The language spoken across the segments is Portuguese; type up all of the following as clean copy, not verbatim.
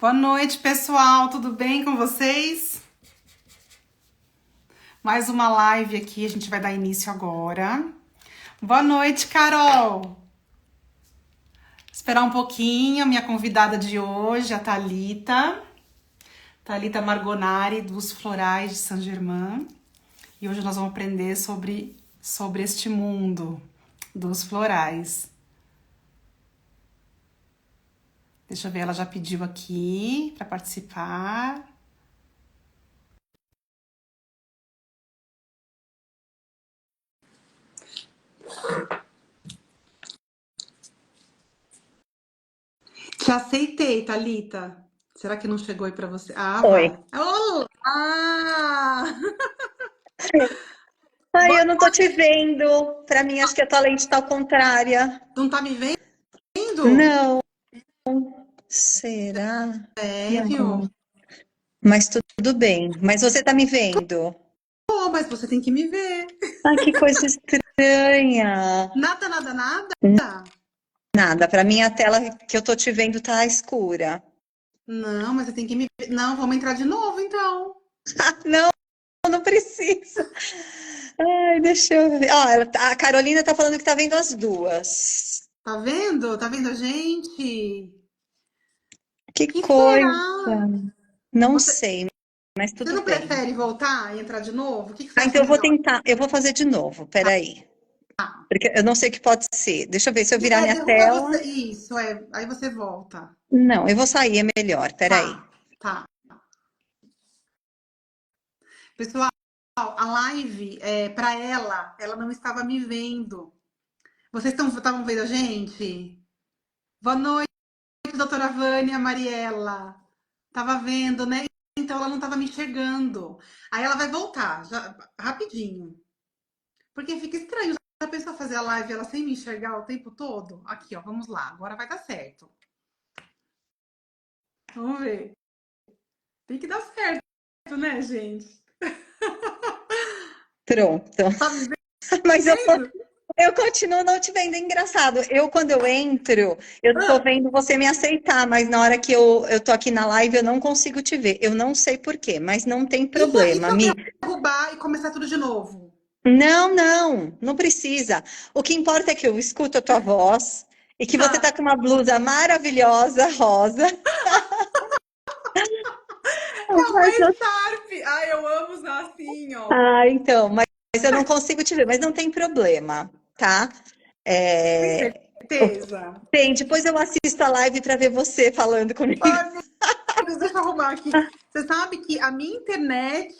Boa noite, pessoal. Tudo bem com vocês? Mais uma live aqui, a gente vai dar início agora. Boa noite, Carol. Esperar um pouquinho, minha convidada de hoje, a Thalita. Thalita Margonari, dos Florais de Saint-Germain. E hoje nós vamos aprender sobre este mundo dos florais. Deixa eu ver, ela já pediu aqui para participar. Te aceitei, Thalita. Será que não chegou aí para você? Ah, Oi. vai. Olá! Ai, eu não tô te vendo. Pra mim, acho que a tua lente tá ao contrária. Não tá me vendo? Não. Será? E Sério? agora? Mas tudo bem. Mas você tá me vendo? Pô, mas você tem que me ver. Ai, que coisa estranha. Nada, nada, nada? Nada. Pra mim, a tela que eu tô te vendo tá escura. Não, mas você tem que me ver. Não, vamos entrar de novo, então. Não, não precisa. Ai, deixa eu ver. Ó, a Carolina tá falando que tá vendo as duas. Tá vendo? Tá vendo a gente? Que Que coisa. será? Não Você, sei, mas você tudo não bem. prefere voltar e entrar de novo? O que você Ah, acha então eu vou melhor? tentar. Eu vou fazer de novo. Peraí. Porque eu não sei o que pode ser. Deixa eu ver se eu virar minha Derruba tela. você. Isso, é. Aí você volta. Não, eu vou sair, é melhor. Peraí. Tá, tá. Pessoal, a live, para ela não estava me vendo. Vocês estavam vendo a gente? Boa noite, doutora Vânia Mariela. Tava vendo, né? Então ela não estava me enxergando. Aí ela vai voltar, já, rapidinho. Porque fica estranho. Já pensou fazer a live ela sem me enxergar o tempo todo? Aqui, ó, vamos lá. Agora vai dar certo. Vamos ver. Tem que dar certo, né, gente? Pronto. Tá me Mas vendo? eu continuo não te vendo. É engraçado. Quando eu entro, eu tô Ah, vendo você me aceitar, mas na hora que eu tô aqui na live, eu não consigo te ver. Eu não sei por quê, mas não tem e problema, se eu Mi. derrubar e começar tudo de novo? Não, não, não precisa. O que importa é que eu escuto a tua voz e que você tá Tá. com uma blusa maravilhosa, rosa. É uma Mas eu Sharp. Ai, eu amo usar assim, ó. Ah, então, mas eu não consigo te ver, mas não tem problema, tá? Tem É, certeza? Tem, depois eu assisto a live para ver você falando comigo. Ai, meu Deus, deixa eu arrumar aqui. Você sabe que a minha internet,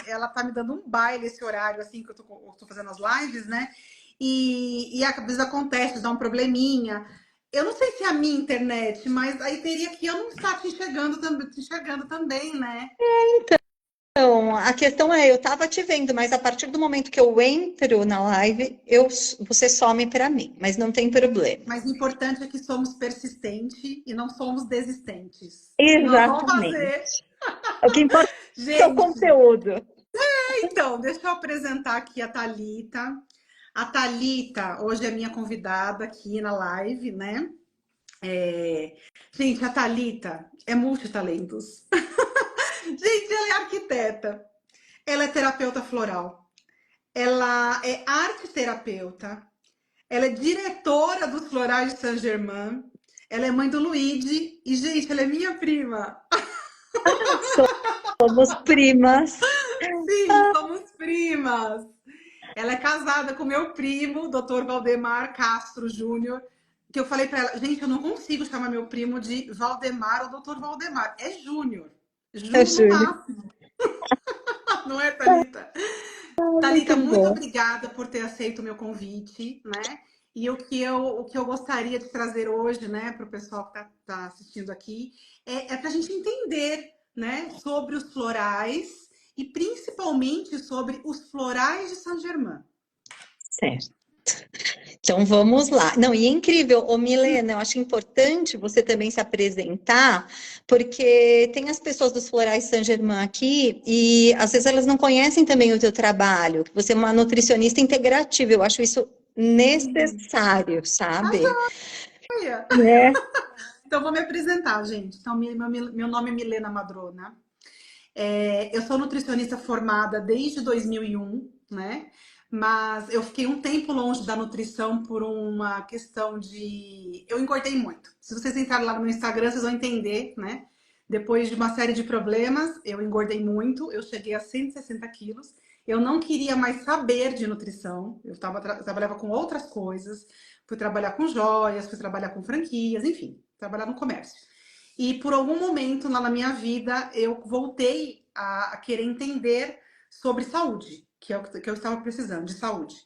ela tá me dando um baile esse horário, assim, que eu tô fazendo as lives, né? E às vezes acontece, dá um probleminha. Eu não sei se é a minha internet, mas aí teria que eu não estar te enxergando também, né? Então, a questão é, eu tava te vendo, mas a partir do momento que eu entro na live, você some para mim, mas não tem problema. Mas o importante é que somos persistentes e não somos desistentes. E nós vamos fazer. Exatamente. O que importa é o Gente, conteúdo. então, deixa eu apresentar aqui a Thalita. A Thalita hoje é minha convidada aqui na live, né? É, Gente, a Thalita é multitalentos. Gente, ela é arquiteta, ela é terapeuta floral, ela é arte terapeuta, ela é diretora dos Florais de Saint-Germain, ela é mãe do Luigi e, gente, ela é minha prima. Somos primas. Sim, somos primas. Ela é casada com meu primo, Dr. Valdemar Castro Júnior, que eu falei para ela, gente, eu não consigo chamar meu primo de Valdemar ou Dr. Valdemar, é Júnior. Eu Ju no juro. máximo, não é, Thalita? Thalita, Muito muito bom. obrigada por ter aceito o meu convite, né? E o que eu gostaria de trazer hoje, né, para o pessoal que está assistindo aqui, é para a gente entender, né, sobre os florais e principalmente sobre os florais de Saint-Germain. Certo. Então vamos lá. Não, e é incrível, ô Milena, eu acho importante você também se apresentar, porque tem as pessoas dos Florais Saint-Germain aqui e às vezes elas não conhecem também o teu trabalho, que você é uma nutricionista integrativa, eu acho isso necessário, Tá sabe? joia! É. Então, vou me apresentar, gente. Então, meu nome é Milena Madrona. Eu sou nutricionista formada desde 2001, né? Mas eu fiquei um tempo longe da nutrição por uma questão de... Eu engordei muito. Se vocês entrarem lá no meu Instagram, vocês vão entender, né? Depois de uma série de problemas, eu engordei muito. Eu cheguei a 160 quilos. Eu não queria mais saber de nutrição. Trabalhava com outras coisas. Fui trabalhar com joias, fui trabalhar com franquias, enfim, trabalhar no comércio. E por algum momento lá na minha vida, eu voltei a querer entender sobre saúde, que é o que eu estava precisando, de saúde.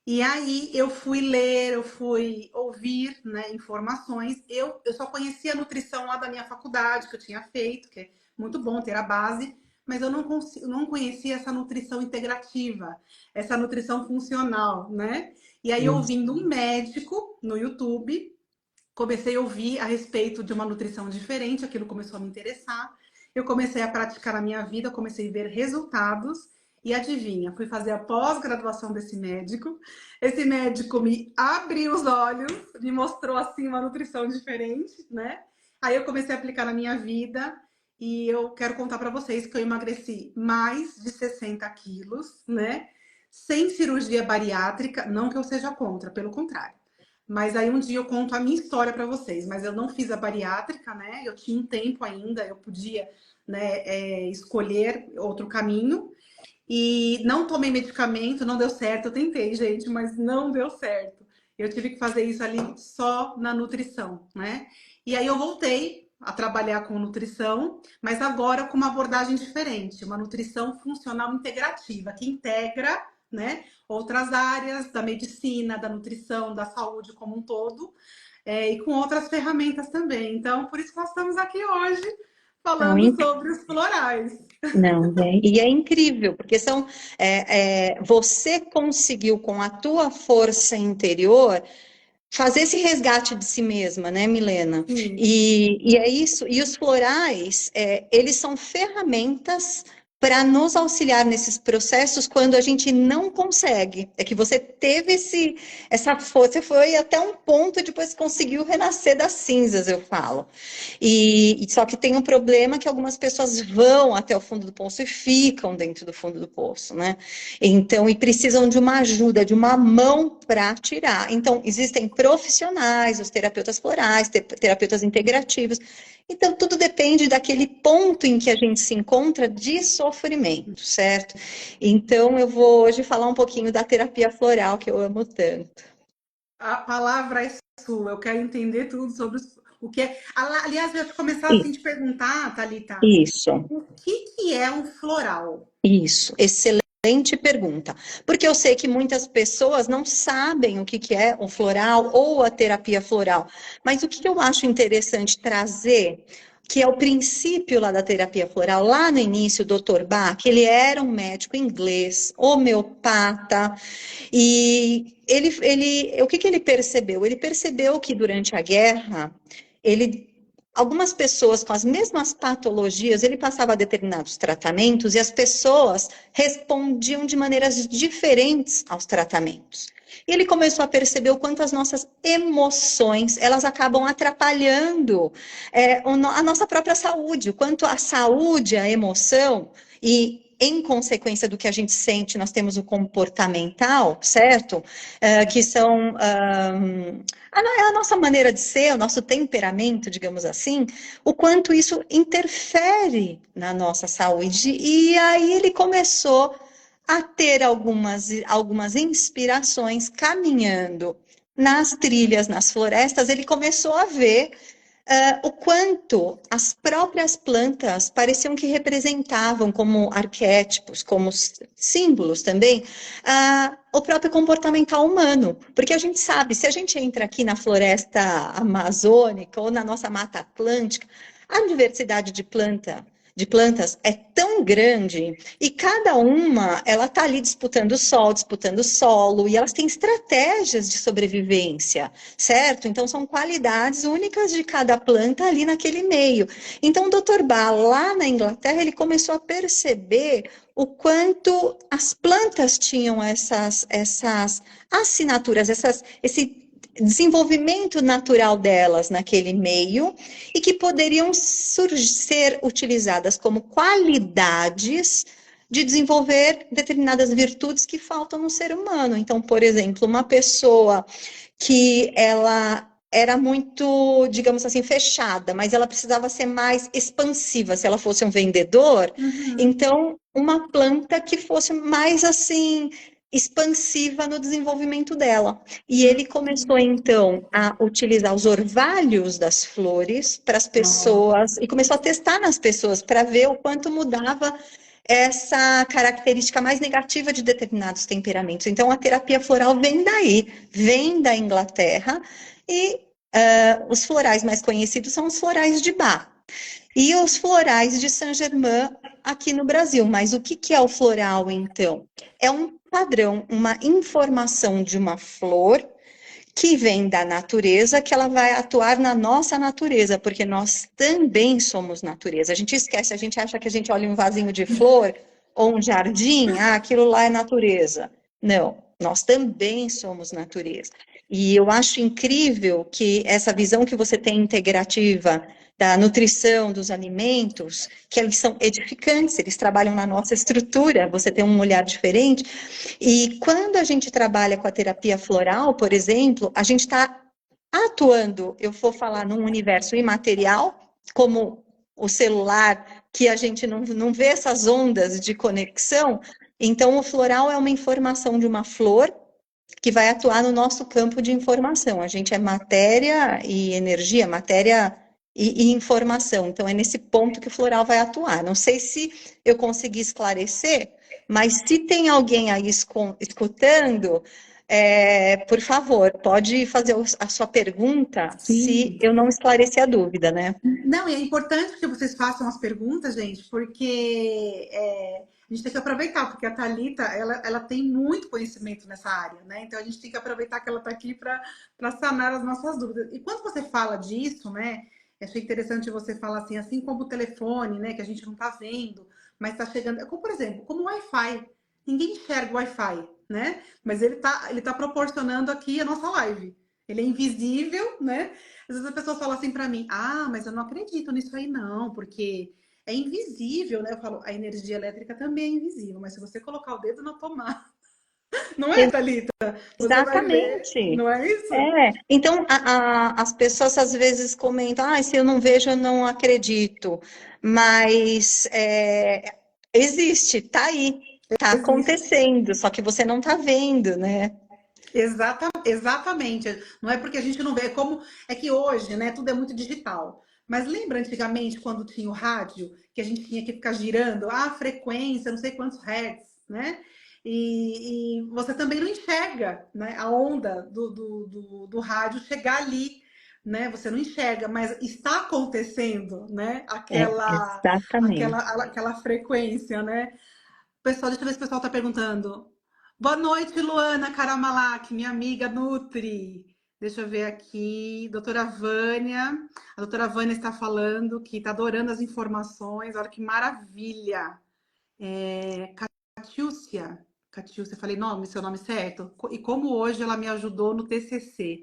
E aí eu fui ler, eu fui ouvir, né, informações. Eu só conhecia a nutrição lá da minha faculdade, que eu tinha feito, que é muito bom ter a base, mas eu não conhecia essa nutrição integrativa, essa nutrição funcional, né? E aí, ouvindo um médico no YouTube, comecei a ouvir a respeito de uma nutrição diferente, aquilo começou a me interessar. Eu comecei a praticar na minha vida, comecei a ver resultados. E adivinha, fui fazer a pós-graduação desse médico. Esse médico me abriu os olhos, me mostrou assim uma nutrição diferente, né? Aí eu comecei a aplicar na minha vida e eu quero contar para vocês que eu emagreci mais de 60 quilos, né? Sem cirurgia bariátrica, não que eu seja contra, pelo contrário. Mas aí um dia eu conto a minha história para vocês. Mas eu não fiz a bariátrica, né? Eu tinha um tempo ainda, eu podia, né, escolher outro caminho. E não tomei medicamento, não deu certo. Eu tentei, gente, mas não deu certo. Eu tive que fazer isso ali só na nutrição, né? E aí eu voltei a trabalhar com nutrição, mas agora com uma abordagem diferente, uma nutrição funcional integrativa, que integra, né, outras áreas da medicina, da nutrição, da saúde como um todo, e com outras ferramentas também. Então, por isso que nós estamos aqui hoje falando sobre os florais. Não, e é incrível, porque você conseguiu com a tua força interior fazer esse resgate de si mesma, né, Milena? E é isso, e os florais, eles são ferramentas para nos auxiliar nesses processos quando a gente não consegue. É que você teve essa força, você foi até um ponto e depois conseguiu renascer das cinzas, eu falo. E só que tem um problema que algumas pessoas vão até o fundo do poço e ficam dentro do fundo do poço, né? Então, e precisam de uma ajuda, de uma mão para tirar. Então, existem profissionais, os terapeutas florais, terapeutas integrativos. Então, tudo depende daquele ponto em que a gente se encontra de sofrimento, certo? Então, eu vou hoje falar um pouquinho da terapia floral, que eu amo tanto. A palavra é sua, eu quero entender tudo sobre o que é. Aliás, eu ia começar assim te perguntar, Thalita, Isso. O que é um floral? Isso, excelente pergunta. Porque eu sei que muitas pessoas não sabem o que é um floral ou a terapia floral. Mas o que eu acho interessante trazer, que é o princípio lá da terapia floral, lá no início, o Dr. Bach, ele era um médico inglês, homeopata, e o que ele percebeu? Ele percebeu que durante a guerra, algumas pessoas com as mesmas patologias, ele passava determinados tratamentos e as pessoas respondiam de maneiras diferentes aos tratamentos. E ele começou a perceber o quanto as nossas emoções, elas acabam atrapalhando a nossa própria saúde, o quanto a saúde, a emoção e em consequência do que a gente sente, nós temos o comportamental, certo? Que são a nossa maneira de ser, o nosso temperamento, digamos assim, o quanto isso interfere na nossa saúde. E aí ele começou a ter algumas inspirações caminhando nas trilhas, nas florestas, ele começou a ver o quanto as próprias plantas pareciam que representavam como arquétipos, como símbolos também, o próprio comportamental humano. Porque a gente sabe, se a gente entra aqui na floresta amazônica ou na nossa Mata Atlântica, a diversidade de plantas é tão grande e cada uma, ela está ali disputando o sol, disputando o solo, e elas têm estratégias de sobrevivência, certo? Então, são qualidades únicas de cada planta ali naquele meio. Então, o Dr. Bach, lá na Inglaterra, ele começou a perceber o quanto as plantas tinham essas assinaturas, desenvolvimento natural delas naquele meio e que poderiam ser utilizadas como qualidades de desenvolver determinadas virtudes que faltam no ser humano. Então, por exemplo, uma pessoa que ela era muito, digamos assim, fechada, mas ela precisava ser mais expansiva se ela fosse um vendedor. Uhum. Então, uma planta que fosse mais assim expansiva no desenvolvimento dela. E ele começou então a utilizar os orvalhos das flores para as Nossa. pessoas e começou a testar nas pessoas para ver o quanto mudava essa característica mais negativa de determinados temperamentos. Então, a terapia floral vem daí, vem da Inglaterra, e os florais mais conhecidos são os florais de Bach. E os florais de Saint-Germain aqui no Brasil. Mas o que que é o floral, então? É um padrão, uma informação de uma flor que vem da natureza, que ela vai atuar na nossa natureza, porque nós também somos natureza. A gente esquece, a gente acha que a gente olha um vasinho de flor ou um jardim, aquilo lá é natureza. Não, nós também somos natureza. E eu acho incrível que essa visão que você tem integrativa da nutrição, dos alimentos, que eles são edificantes, eles trabalham na nossa estrutura, você tem um olhar diferente. E quando a gente trabalha com a terapia floral, por exemplo, a gente está atuando, eu vou falar num universo imaterial, como o celular, que a gente não vê essas ondas de conexão. Então, o floral é uma informação de uma flor que vai atuar no nosso campo de informação. A gente é matéria e energia, matéria e informação. Então, é nesse ponto que o floral vai atuar. Não sei se eu consegui esclarecer, mas se tem alguém aí escutando, por favor, pode fazer a sua pergunta se Sim. eu não esclareci a dúvida, né? Não, e é importante que vocês façam as perguntas, gente, porque a gente tem que aproveitar, porque a Thalita, ela tem muito conhecimento nessa área, né? Então a gente tem que aproveitar que ela está aqui para sanar as nossas dúvidas. E quando você fala disso, né? Achei interessante você falar assim como o telefone, né? Que a gente não está vendo, mas está chegando. É como, por exemplo, como o Wi-Fi. Ninguém enxerga o Wi-Fi, né? Mas ele tá proporcionando aqui a nossa live. Ele é invisível, né? Às vezes a pessoa fala assim pra mim, mas eu não acredito nisso aí não, porque é invisível, né? Eu falo, a energia elétrica também é invisível, mas se você colocar o dedo na tomada, não é, Thalita? Você vai ver, Exatamente. não é isso? Então, as pessoas às vezes comentam, se eu não vejo, eu não acredito. Mas existe, tá aí, tá Existe. acontecendo, só que você não tá vendo, né? Exatamente. Não é porque a gente não vê, é que hoje, né, tudo é muito digital. Mas lembra antigamente quando tinha o rádio, que a gente tinha que ficar girando a frequência, não sei quantos hertz, né? E você também não enxerga, né, a onda do rádio chegar ali, né? Você não enxerga, mas está acontecendo, né? Exatamente. Aquela frequência, né? Pessoal, deixa eu ver se o pessoal está perguntando. Boa noite, Luana Karamalak, minha amiga Nutri. Deixa eu ver aqui. Doutora Vânia. A doutora Vânia está falando que está adorando as informações. Olha que maravilha. Catiúcia. Catiúcia, falei seu nome certo? E como hoje ela me ajudou no TCC.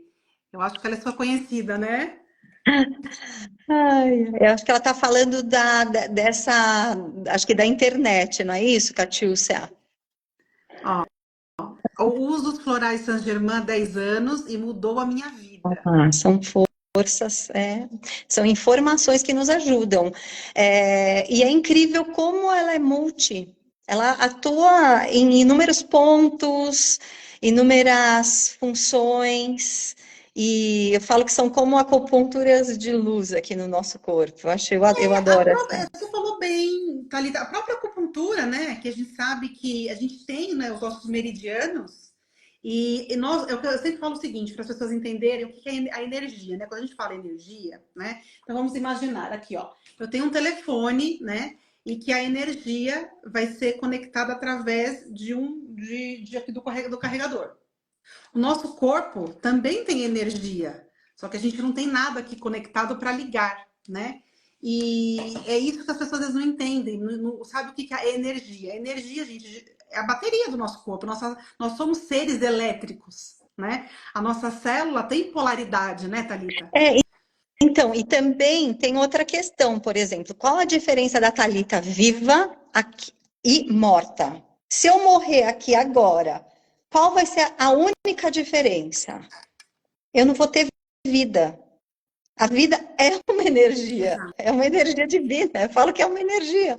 Eu acho que ela é sua conhecida, né? Eu acho que ela está falando dessa, acho que da internet, não é isso, Catiúcia? O uso dos florais Saint-Germain há 10 anos e mudou a minha vida. São forças, são informações que nos ajudam. E é incrível como ela é multi. Ela atua em inúmeros pontos, inúmeras funções, e eu falo que são como acupunturas de luz aqui no nosso corpo. Eu adoro essa. Você falou bem, Thalita, a própria acupuntura, né? Que a gente sabe que a gente tem, né, os nossos meridianos, eu sempre falo o seguinte, para as pessoas entenderem o que é a energia, né? Quando a gente fala energia, né? Então vamos imaginar aqui, ó. Eu tenho um telefone, né? E que a energia vai ser conectada através do carregador. O nosso corpo também tem energia, só que a gente não tem nada aqui conectado para ligar, né? E é isso que as pessoas às vezes não entendem. Sabe o que é energia? A energia, gente, é a bateria do nosso corpo. Nós somos seres elétricos, né? A nossa célula tem polaridade, né, Thalita? É, então, e também tem outra questão, por exemplo, qual a diferença da Thalita viva aqui e morta? Se eu morrer aqui agora, qual vai ser a única diferença? Eu não vou ter vida. A vida Exato. é uma energia divina. Eu falo que é uma energia,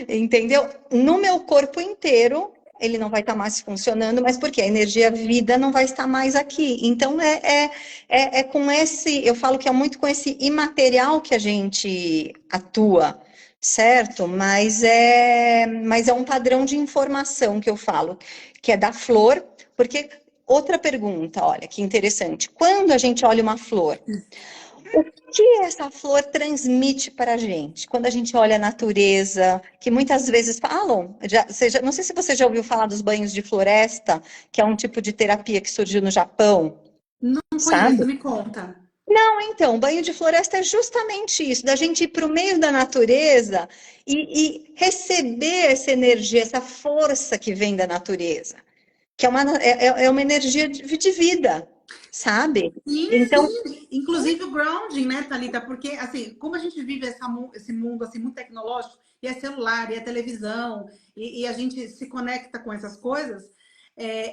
entendeu? No meu corpo inteiro, ele não vai estar mais funcionando, mas porque a energia vida não vai estar mais aqui. Então, é com esse, eu falo que é muito com esse imaterial que a gente atua, certo? Mas é um padrão de informação que eu falo, que é da flor, porque outra pergunta, olha, que interessante. Quando a gente olha uma flor, o que essa flor transmite para a gente? Quando a gente olha a natureza, que muitas vezes falam, não sei se você já ouviu falar dos banhos de floresta, que é um tipo de terapia que surgiu no Japão, Não conheço, sabe? me conta. Não, então, banho de floresta é justamente isso, da gente ir para o meio da natureza e receber essa energia, essa força que vem da natureza, que é uma energia de vida, sabe? Sim, Então, sim. Inclusive o grounding, né, Thalita? Porque, assim, como a gente vive esse mundo assim, muito tecnológico, e é celular, e é televisão, e a gente se conecta com essas coisas,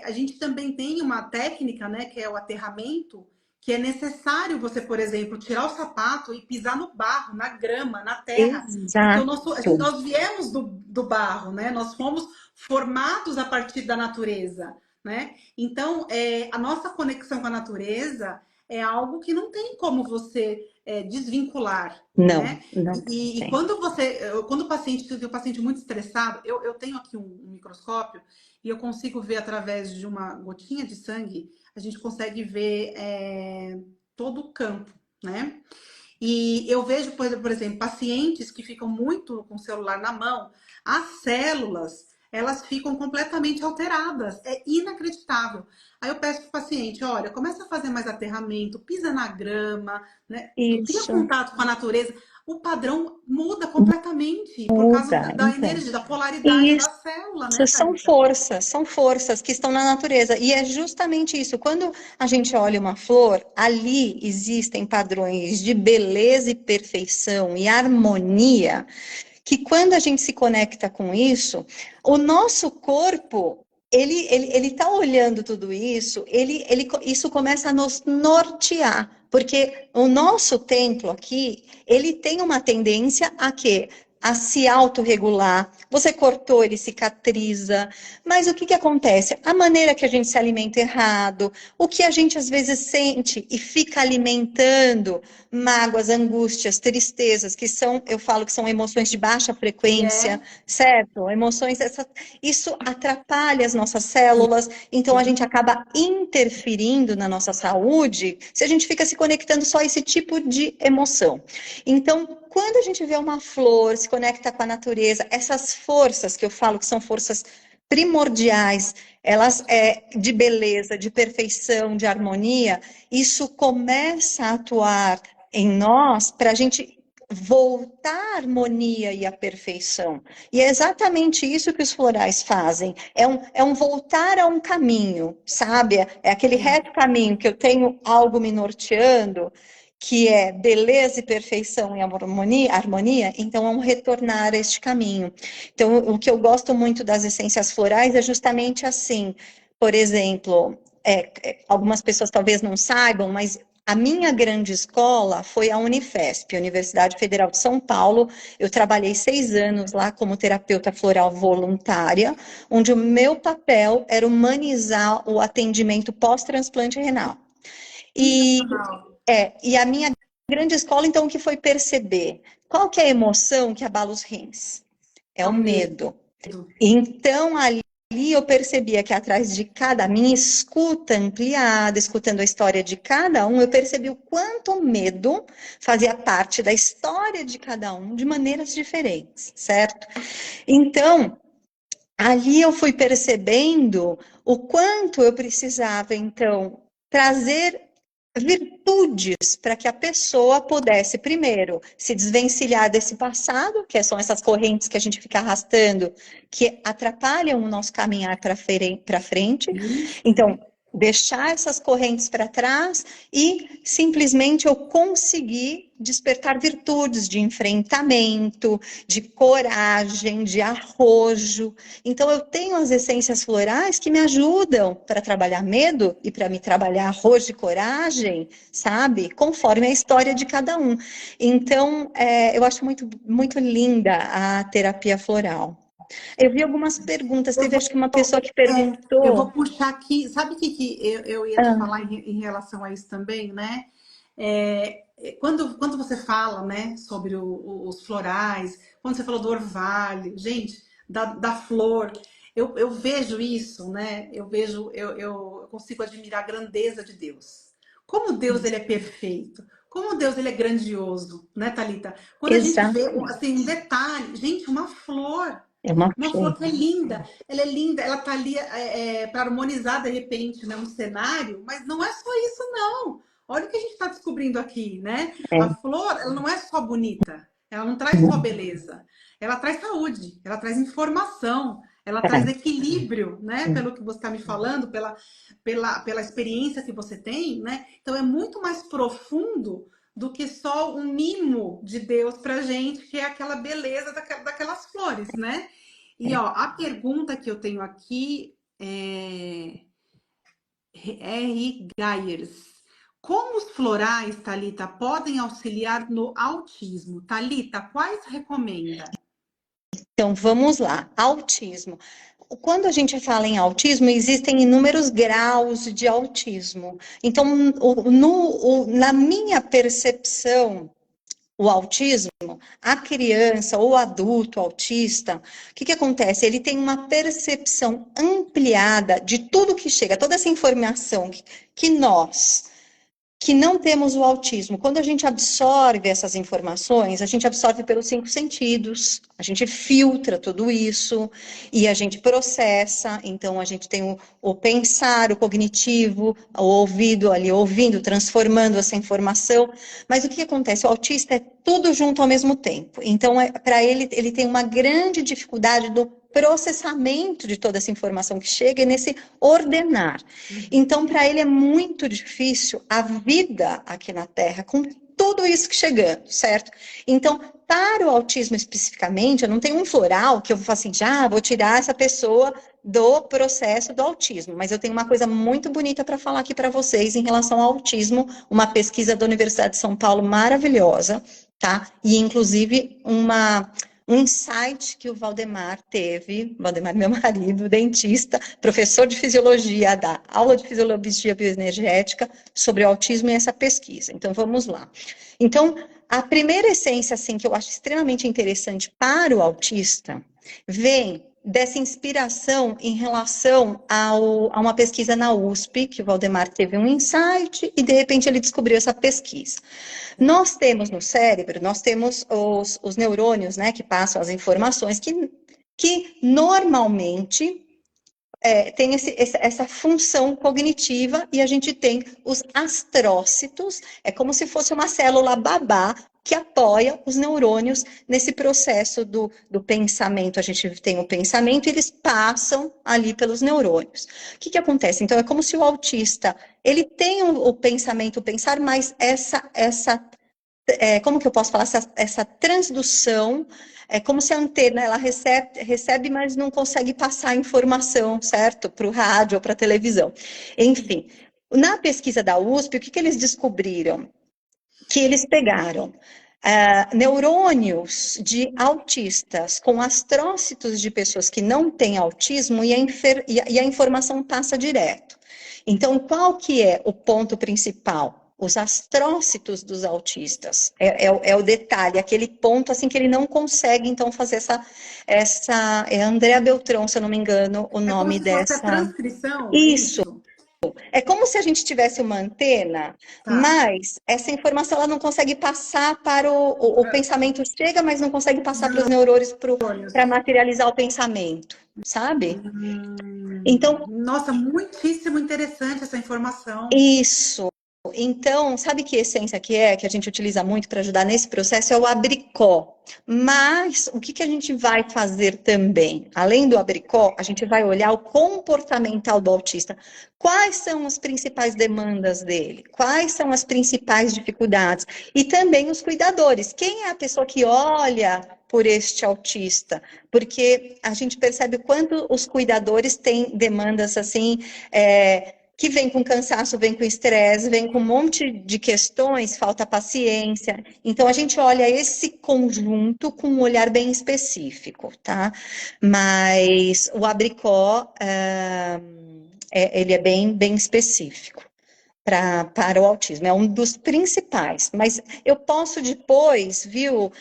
a gente também tem uma técnica, né, que é o aterramento, que é necessário você, por exemplo, tirar o sapato e pisar no barro, na grama, na terra, porque exato. nós viemos do barro, né? Nós fomos formados a partir da natureza, né? Então, a nossa conexão com a natureza é algo que não tem como você desvincular, Não, né? não E tem. quando o paciente tem um paciente muito estressado, eu tenho aqui um microscópio e eu consigo ver através de uma gotinha de sangue, a gente consegue ver todo o campo, né? E eu vejo, por exemplo, pacientes que ficam muito com o celular na mão, as células, elas ficam completamente alteradas. É inacreditável. Aí eu peço para o paciente, olha, começa a fazer mais aterramento, pisa na grama, né? Tenha Isso contato com a natureza. O padrão muda completamente por causa muda, da então. energia, da polaridade Isso da célula, né, Thalita? são forças que estão na natureza. E é justamente isso. Quando a gente olha uma flor, ali existem padrões de beleza e perfeição e harmonia, que quando a gente se conecta com isso, o nosso corpo, ele tá olhando tudo isso, isso começa a nos nortear, porque o nosso templo aqui, ele tem uma tendência a quê? A se autorregular. Você cortou, ele cicatriza. Mas o que que acontece? A maneira que a gente se alimenta errado, o que a gente às vezes sente e fica alimentando mágoas, angústias, tristezas, que são, eu falo que são emoções de baixa E frequência, certo? Isso atrapalha as nossas células, então a gente acaba interferindo na nossa saúde se a gente fica se conectando só a esse tipo de emoção. Então, quando a gente vê uma flor, se conecta com a natureza, essas forças que eu falo que são forças primordiais, elas de beleza, de perfeição, de harmonia, isso começa a atuar em nós para a gente voltar à harmonia e à perfeição. E é exatamente isso que os florais fazem. É um voltar a um caminho, sabe? É aquele reto caminho que eu tenho algo me norteando, que é beleza e perfeição e harmonia, então é um retornar a este caminho. Então, o que eu gosto muito das essências florais é justamente assim. Por exemplo, algumas pessoas talvez não saibam, mas a minha grande escola foi a Unifesp, Universidade Federal de São Paulo. Eu trabalhei 6 anos lá como terapeuta floral voluntária, onde o meu papel era humanizar o atendimento pós-transplante renal. E, sensacional. e a minha grande escola, então, o que foi perceber? Qual que é a emoção que abala os rins? É É o o medo. medo. Então, ali eu percebia que atrás de cada minha escuta ampliada, escutando a história de cada um, eu percebi o quanto o medo fazia parte da história de cada um de maneiras diferentes, certo? Então, ali eu fui percebendo o quanto eu precisava, então, trazer virtudes para que a pessoa pudesse, primeiro, se desvencilhar desse passado, que são essas correntes que a gente fica arrastando, que atrapalham o nosso caminhar para frente. Isso. Então, deixar essas correntes para trás e simplesmente eu conseguir despertar virtudes de enfrentamento, de coragem, de arrojo. Então eu tenho as essências florais que me ajudam para trabalhar medo e para me trabalhar arrojo e coragem, sabe? Conforme a história de cada um. Então eu acho muito, muito linda a terapia floral. Eu vi algumas perguntas, Eu teve vou, acho que uma pessoa que eu vou perguntou. puxar aqui. Sabe o que eu ia te falar em relação a isso também, né? Quando você fala, né, sobre os florais, quando você falou do orvalho, gente, da flor, eu vejo isso, né? Eu consigo admirar a grandeza de Deus. Como Deus ele é perfeito, como Deus ele é grandioso, né, Thalita? Quando a gente vê Exatamente. assim, um detalhe, gente, É uma uma flor flor. que é linda, ela tá ali para harmonizar de repente, né, um cenário, mas não é só isso, não. Olha o que a gente está descobrindo aqui, né? A É, flor, ela não é só bonita, ela não traz só beleza, ela traz saúde, ela traz informação, ela traz é, equilíbrio, né? Pelo que você está me falando, pela experiência que você tem, né? Então é muito mais profundo do que só um mimo de Deus pra gente, que é aquela beleza daquelas flores, né? E ó, a pergunta que eu tenho aqui é R. Gayers. Como os florais, Thalita, podem auxiliar no autismo? Thalita, quais recomenda? então, vamos lá. Autismo. Quando a gente fala em autismo, existem inúmeros graus de autismo. Então, na minha percepção, o autismo, a criança ou adulto autista, o que acontece? Ele tem uma percepção ampliada de tudo que chega, toda essa informação que nós que não temos o autismo. Quando a gente absorve essas informações, a gente absorve pelos 5 sentidos, a gente filtra tudo isso e a gente processa. Então, a gente tem o pensar, o cognitivo, o ouvido ali, ouvindo, transformando essa informação. Mas o que acontece? O autista é tudo junto ao mesmo tempo. Então, para ele, ele tem uma grande dificuldade do processamento de toda essa informação que chega e nesse ordenar. Então, para ele é muito difícil a vida aqui na Terra, com tudo isso que chegando, certo? Então, para o autismo especificamente, eu não tenho um floral que eu vou falar assim, já vou tirar essa pessoa do processo do autismo, mas eu tenho uma coisa muito bonita para falar aqui para vocês em relação ao autismo, uma pesquisa da Universidade de São Paulo maravilhosa, tá? E inclusive um insight que o Valdemar teve, Valdemar, meu marido, dentista, professor de fisiologia, da aula de fisiologia bioenergética, sobre o autismo e essa pesquisa. Então, vamos lá. Então, a primeira essência, assim, que eu acho extremamente interessante para o autista, vem dessa inspiração em relação a uma pesquisa na USP, que o Valdemar teve um insight e, de repente, ele descobriu essa pesquisa. Nós temos no cérebro, nós temos os neurônios, né, que passam as informações, que normalmente tem essa função cognitiva, e a gente tem os astrócitos, é como se fosse uma célula babá que apoia os neurônios nesse processo do pensamento. A gente tem o pensamento e eles passam ali pelos neurônios. O que acontece? Então, é como se o autista, ele tem o pensamento, o pensar, mas como que eu posso falar, essa transdução, é como se a antena, ela recebe, mas não consegue passar a informação, certo? Para o rádio ou para a televisão. Enfim, na pesquisa da USP, o que eles descobriram? Que eles pegaram neurônios de autistas com astrócitos de pessoas que não têm autismo e a informação passa direto. Então, qual que é o ponto principal? Os astrócitos dos autistas. É o detalhe, aquele ponto assim que ele não consegue, então, fazer é Andréa Beltrão, se eu não me engano, o É como nome se fosse a dessa. transcrição, é Isso. isso? É como se a gente tivesse uma antena, Tá. mas essa informação ela não consegue passar para o pensamento chega, mas não consegue passar para os neurônios para materializar o pensamento, sabe? Então, Nossa, muitíssimo interessante essa informação. isso. Então, sabe que essência que é, que a gente utiliza muito para ajudar nesse processo é o abricó. Mas o que a gente vai fazer também? Além do abricó, a gente vai olhar o comportamental do autista. Quais são as principais demandas dele? Quais são as principais dificuldades? E também os cuidadores. Quem é a pessoa que olha por este autista? Porque a gente percebe o quanto os cuidadores têm demandas assim, que vem com cansaço, vem com estresse, vem com um monte de questões, falta paciência. Então, a gente olha esse conjunto com um olhar bem específico, tá? Mas o abricó, ele é bem específico. Para o autismo, é um dos principais, mas eu posso depois, viu,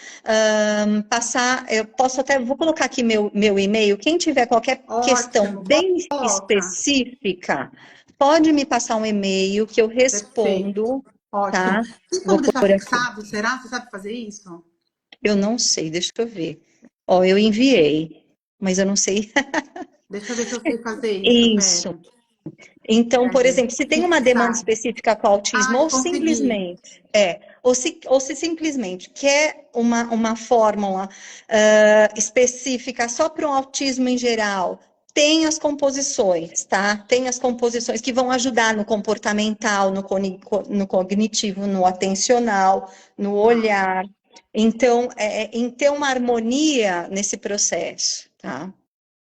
passar, eu posso até, vou colocar aqui meu e-mail, quem tiver qualquer questão Ótimo, bem coloca. específica, pode me passar um e-mail que eu Perfeito. respondo, Ótimo. tá? Tem Vou como deixar pôr aqui. fixado, será? Você sabe fazer isso? Eu não sei, deixa eu ver. Ó, eu enviei, mas eu não sei. Deixa eu ver se eu sei fazer isso, Isso. pera. Então, por exemplo, se tem uma demanda Fixar. específica com autismo, Ai, consegui. ou se simplesmente quer uma fórmula específica só para o autismo em geral, tem as composições, tá? Tem as composições que vão ajudar no comportamental, no cognitivo, no atencional, no Tá. olhar. Então, em ter uma harmonia nesse processo, tá?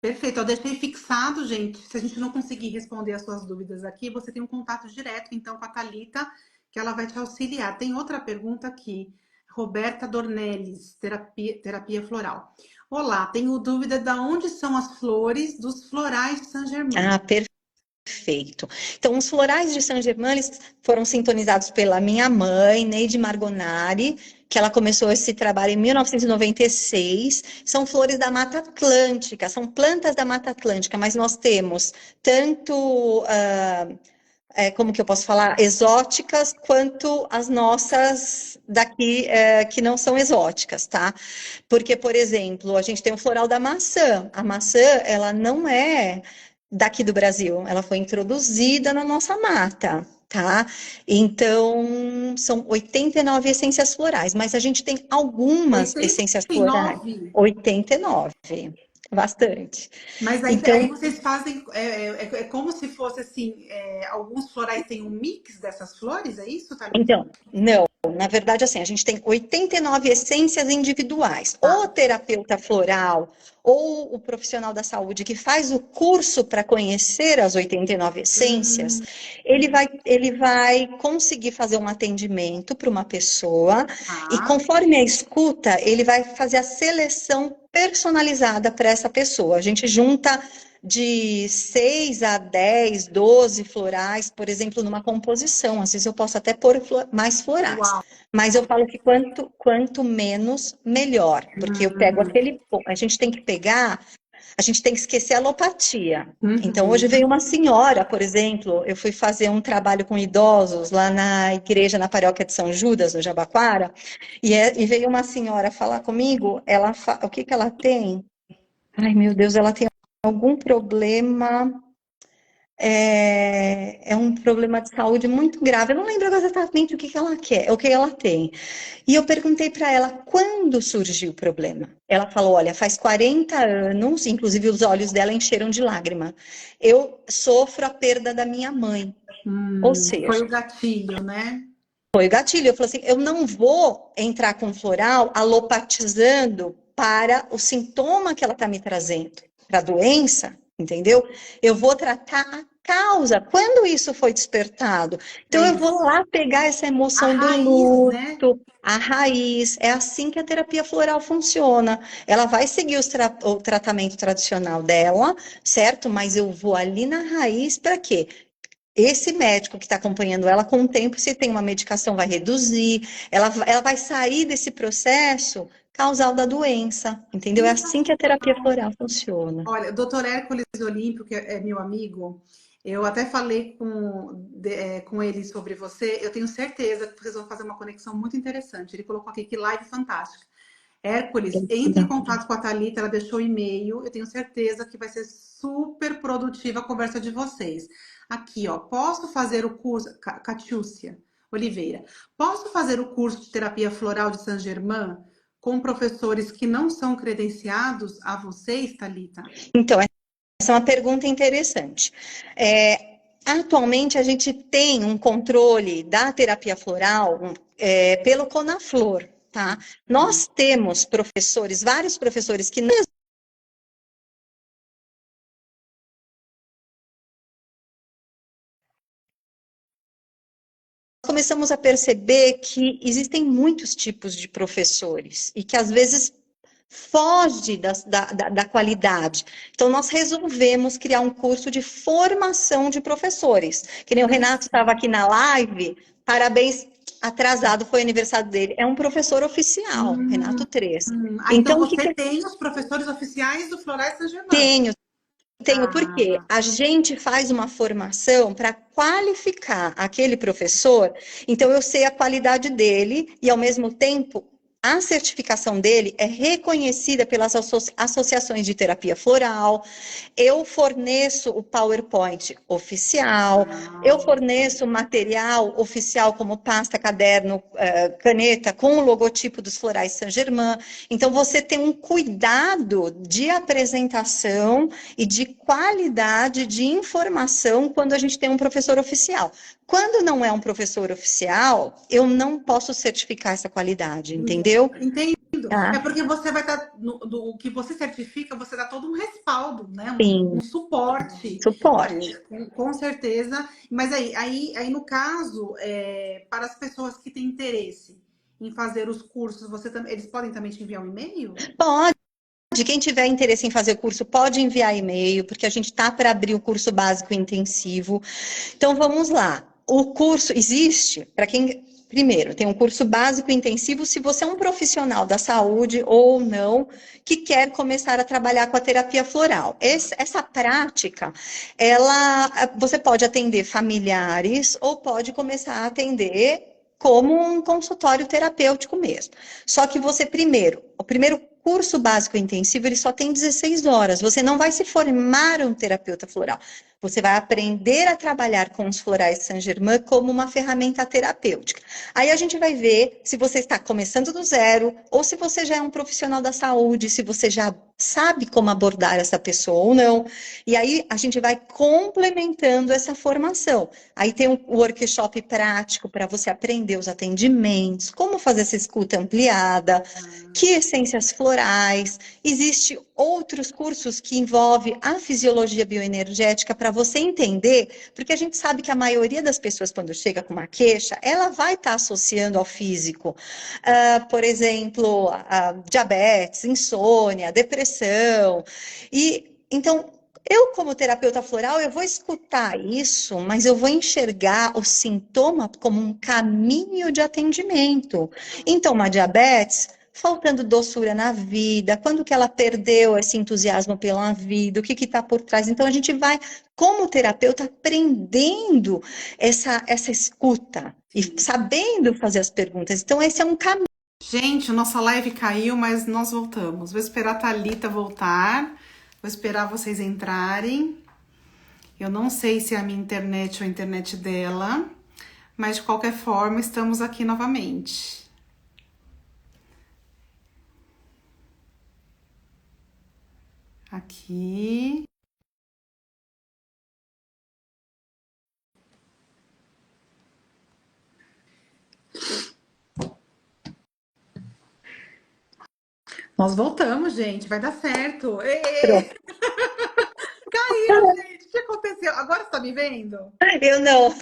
Perfeito, eu deixei fixado, gente. Se a gente não conseguir responder as suas dúvidas aqui, você tem um contato direto, então, com a Thalita, que ela vai te auxiliar. Tem outra pergunta aqui. Roberta Dornelles, terapia floral. Olá, tenho dúvida de onde são as flores dos florais de Saint-Germain. Ah, perfeito. Então, os florais de Saint-Germain eles foram sintonizados pela minha mãe, Neide Margonari, que ela começou esse trabalho em 1996. São flores da Mata Atlântica, são plantas da Mata Atlântica, mas nós temos tanto, como que eu posso falar, exóticas, quanto as nossas daqui, que não são exóticas, tá? Porque, por exemplo, a gente tem o floral da maçã. A maçã, ela não é daqui do Brasil, ela foi introduzida na nossa mata, tá? Então, são 89 essências florais, mas a gente tem algumas essências florais. 89. 89, bastante. Mas aí Então, vocês fazem, é como se fosse assim, alguns florais têm um mix dessas flores, é isso, Thalita? não, na verdade, assim, a gente tem 89 essências individuais. O Tá. terapeuta floral ou o profissional da saúde que faz o curso para conhecer as 89 essências, Hum, ele vai conseguir fazer um atendimento para uma pessoa e tá. conforme a escuta, ele vai fazer a seleção personalizada para essa pessoa. A gente junta de 6 a 10, 12 florais, por exemplo, numa composição. Às vezes eu posso até pôr mais florais. Uau. Mas eu falo que quanto menos, melhor. Porque eu pego Hum, aquele. A gente tem que pegar, a gente tem que esquecer a alopatia. Então, hoje uhum. veio uma senhora, por exemplo, eu fui fazer um trabalho com idosos lá na igreja, na paróquia de São Judas, no Jabaquara, e veio uma senhora falar comigo, o que que ela tem? Ai, meu Deus, ela tem algum problema, é um problema de saúde muito grave. Eu não lembro exatamente o que que ela quer, o que ela tem. E eu perguntei para ela quando surgiu o problema. Ela falou: olha, faz 40 anos, inclusive os olhos dela encheram de lágrima. Eu sofro a perda da minha mãe. Ou Foi seja, o gatilho, né? foi o gatilho. Eu falei assim: eu não vou entrar com floral alopatizando para o sintoma que ela está me trazendo, para a doença, entendeu? Eu vou tratar a causa, quando isso foi despertado. É Então, eu vou isso. lá pegar essa A emoção do raiz, né? luto, a raiz. É assim que a terapia floral funciona. Ela vai seguir o tratamento tradicional dela, certo? Mas eu vou ali na raiz para quê? Esse médico que está acompanhando ela, com o tempo, se tem uma medicação, vai reduzir, ela vai sair desse processo causal da doença, entendeu? É assim que a terapia Sensacional. floral funciona. Olha, o doutor Hércules Olímpio, que é meu amigo, eu até falei com ele sobre você. Eu tenho certeza que vocês vão fazer uma conexão muito interessante. Ele colocou aqui que live fantástica. Hércules, entre em contato com a Thalita, ela deixou o e-mail. Eu tenho certeza que vai ser super produtiva a conversa de vocês. Aqui, ó, posso fazer o curso, Catiúcia, Oliveira. Posso fazer o curso de terapia floral de Saint-Germain com professores que não são credenciados a vocês, Thalita? Então, essa é uma pergunta interessante. Atualmente, a gente tem um controle da terapia floral pelo Conaflor, tá? Nós temos professores, vários professores que não começamos a perceber que existem muitos tipos de professores e que às vezes foge da qualidade. Então, nós resolvemos criar um curso de formação de professores. Que nem o Renato estava aqui na live, parabéns, atrasado, foi o aniversário dele. É um professor oficial, Renato 3. Então, Então, você tem os professores oficiais do Florais Saint-Germain? Tenho, porque a gente faz uma formação para qualificar aquele professor, então eu sei a qualidade dele e, ao mesmo tempo, a certificação dele é reconhecida pelas associações de terapia floral. Eu forneço o PowerPoint oficial, eu forneço material oficial como pasta, caderno, caneta, com o logotipo dos Florais Saint-Germain. Então, você tem um cuidado de apresentação e de qualidade de informação quando a gente tem um professor oficial. Quando não é um professor oficial, eu não posso certificar essa qualidade, entendeu? Entendo. É porque você vai estar, do que você certifica, você dá todo um respaldo, né? Sim. Um suporte. Suporte. Com certeza. Mas aí no caso, para as pessoas que têm interesse em fazer os cursos, eles podem também te enviar um e-mail? Pode. Quem tiver interesse em fazer o curso, pode enviar e-mail, porque a gente está para abrir o curso básico intensivo. Então, vamos lá. O curso existe para quem... Primeiro, tem um curso básico intensivo se você é um profissional da saúde ou não, que quer começar a trabalhar com a terapia floral. Essa prática, você pode atender familiares ou pode começar a atender como um consultório terapêutico mesmo. Só que você o primeiro curso básico intensivo, ele só tem 16 horas. Você não vai se formar um terapeuta floral. Você vai aprender a trabalhar com os florais Saint-Germain como uma ferramenta terapêutica. Aí a gente vai ver se você está começando do zero ou se você já é um profissional da saúde, se você já sabe como abordar essa pessoa ou não. E aí a gente vai complementando essa formação. Aí tem um workshop prático para você aprender os atendimentos, como fazer essa escuta ampliada, que essências florais. Existem outros cursos que envolvem a fisiologia bioenergética para você entender, porque a gente sabe que a maioria das pessoas, quando chega com uma queixa, ela vai estar associando ao físico. Por exemplo, diabetes, insônia, depressão. Então, eu, como terapeuta floral, eu vou escutar isso, mas eu vou enxergar o sintoma como um caminho de atendimento. Então, uma diabetes, faltando doçura na vida, quando que ela perdeu esse entusiasmo pela vida, o que está por trás. Então, a gente vai, como terapeuta, aprendendo essa escuta e sabendo fazer as perguntas. Então, esse é um caminho. Gente, nossa live caiu, mas nós voltamos. Vou esperar a Thalita voltar. Vou esperar vocês entrarem. Eu não sei se é a minha internet ou a internet dela, mas de qualquer forma, estamos aqui novamente. Aqui. Nós voltamos, gente. Vai dar certo. Caiu, gente. O que aconteceu? Agora você tá me vendo? Eu não.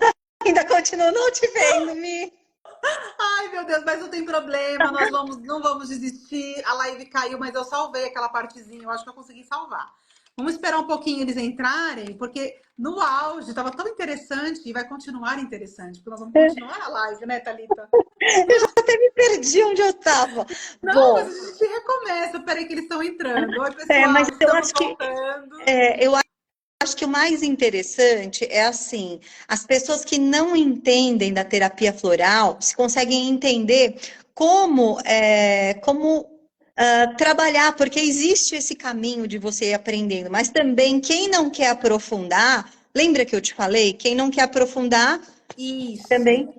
Ainda continuo não te vendo, Mi. Ai, meu Deus, mas não tem problema. Não vamos desistir. A live caiu, mas eu salvei aquela partezinha. Eu acho que eu consegui salvar. Vamos esperar um pouquinho eles entrarem, porque no auge estava tão interessante e vai continuar interessante, porque nós vamos continuar a live, né, Thalita? Eu já até me perdi onde eu estava. Não, mas a gente recomeça. Peraí que eles estão entrando. Oi, pessoal, mas eu estamos acho que voltando. eu acho que o mais interessante é assim, as pessoas que não entendem da terapia floral, se conseguem entender como trabalhar, porque existe esse caminho de você ir aprendendo, mas também quem não quer aprofundar, lembra que eu te falei? Quem não quer aprofundar Isso. também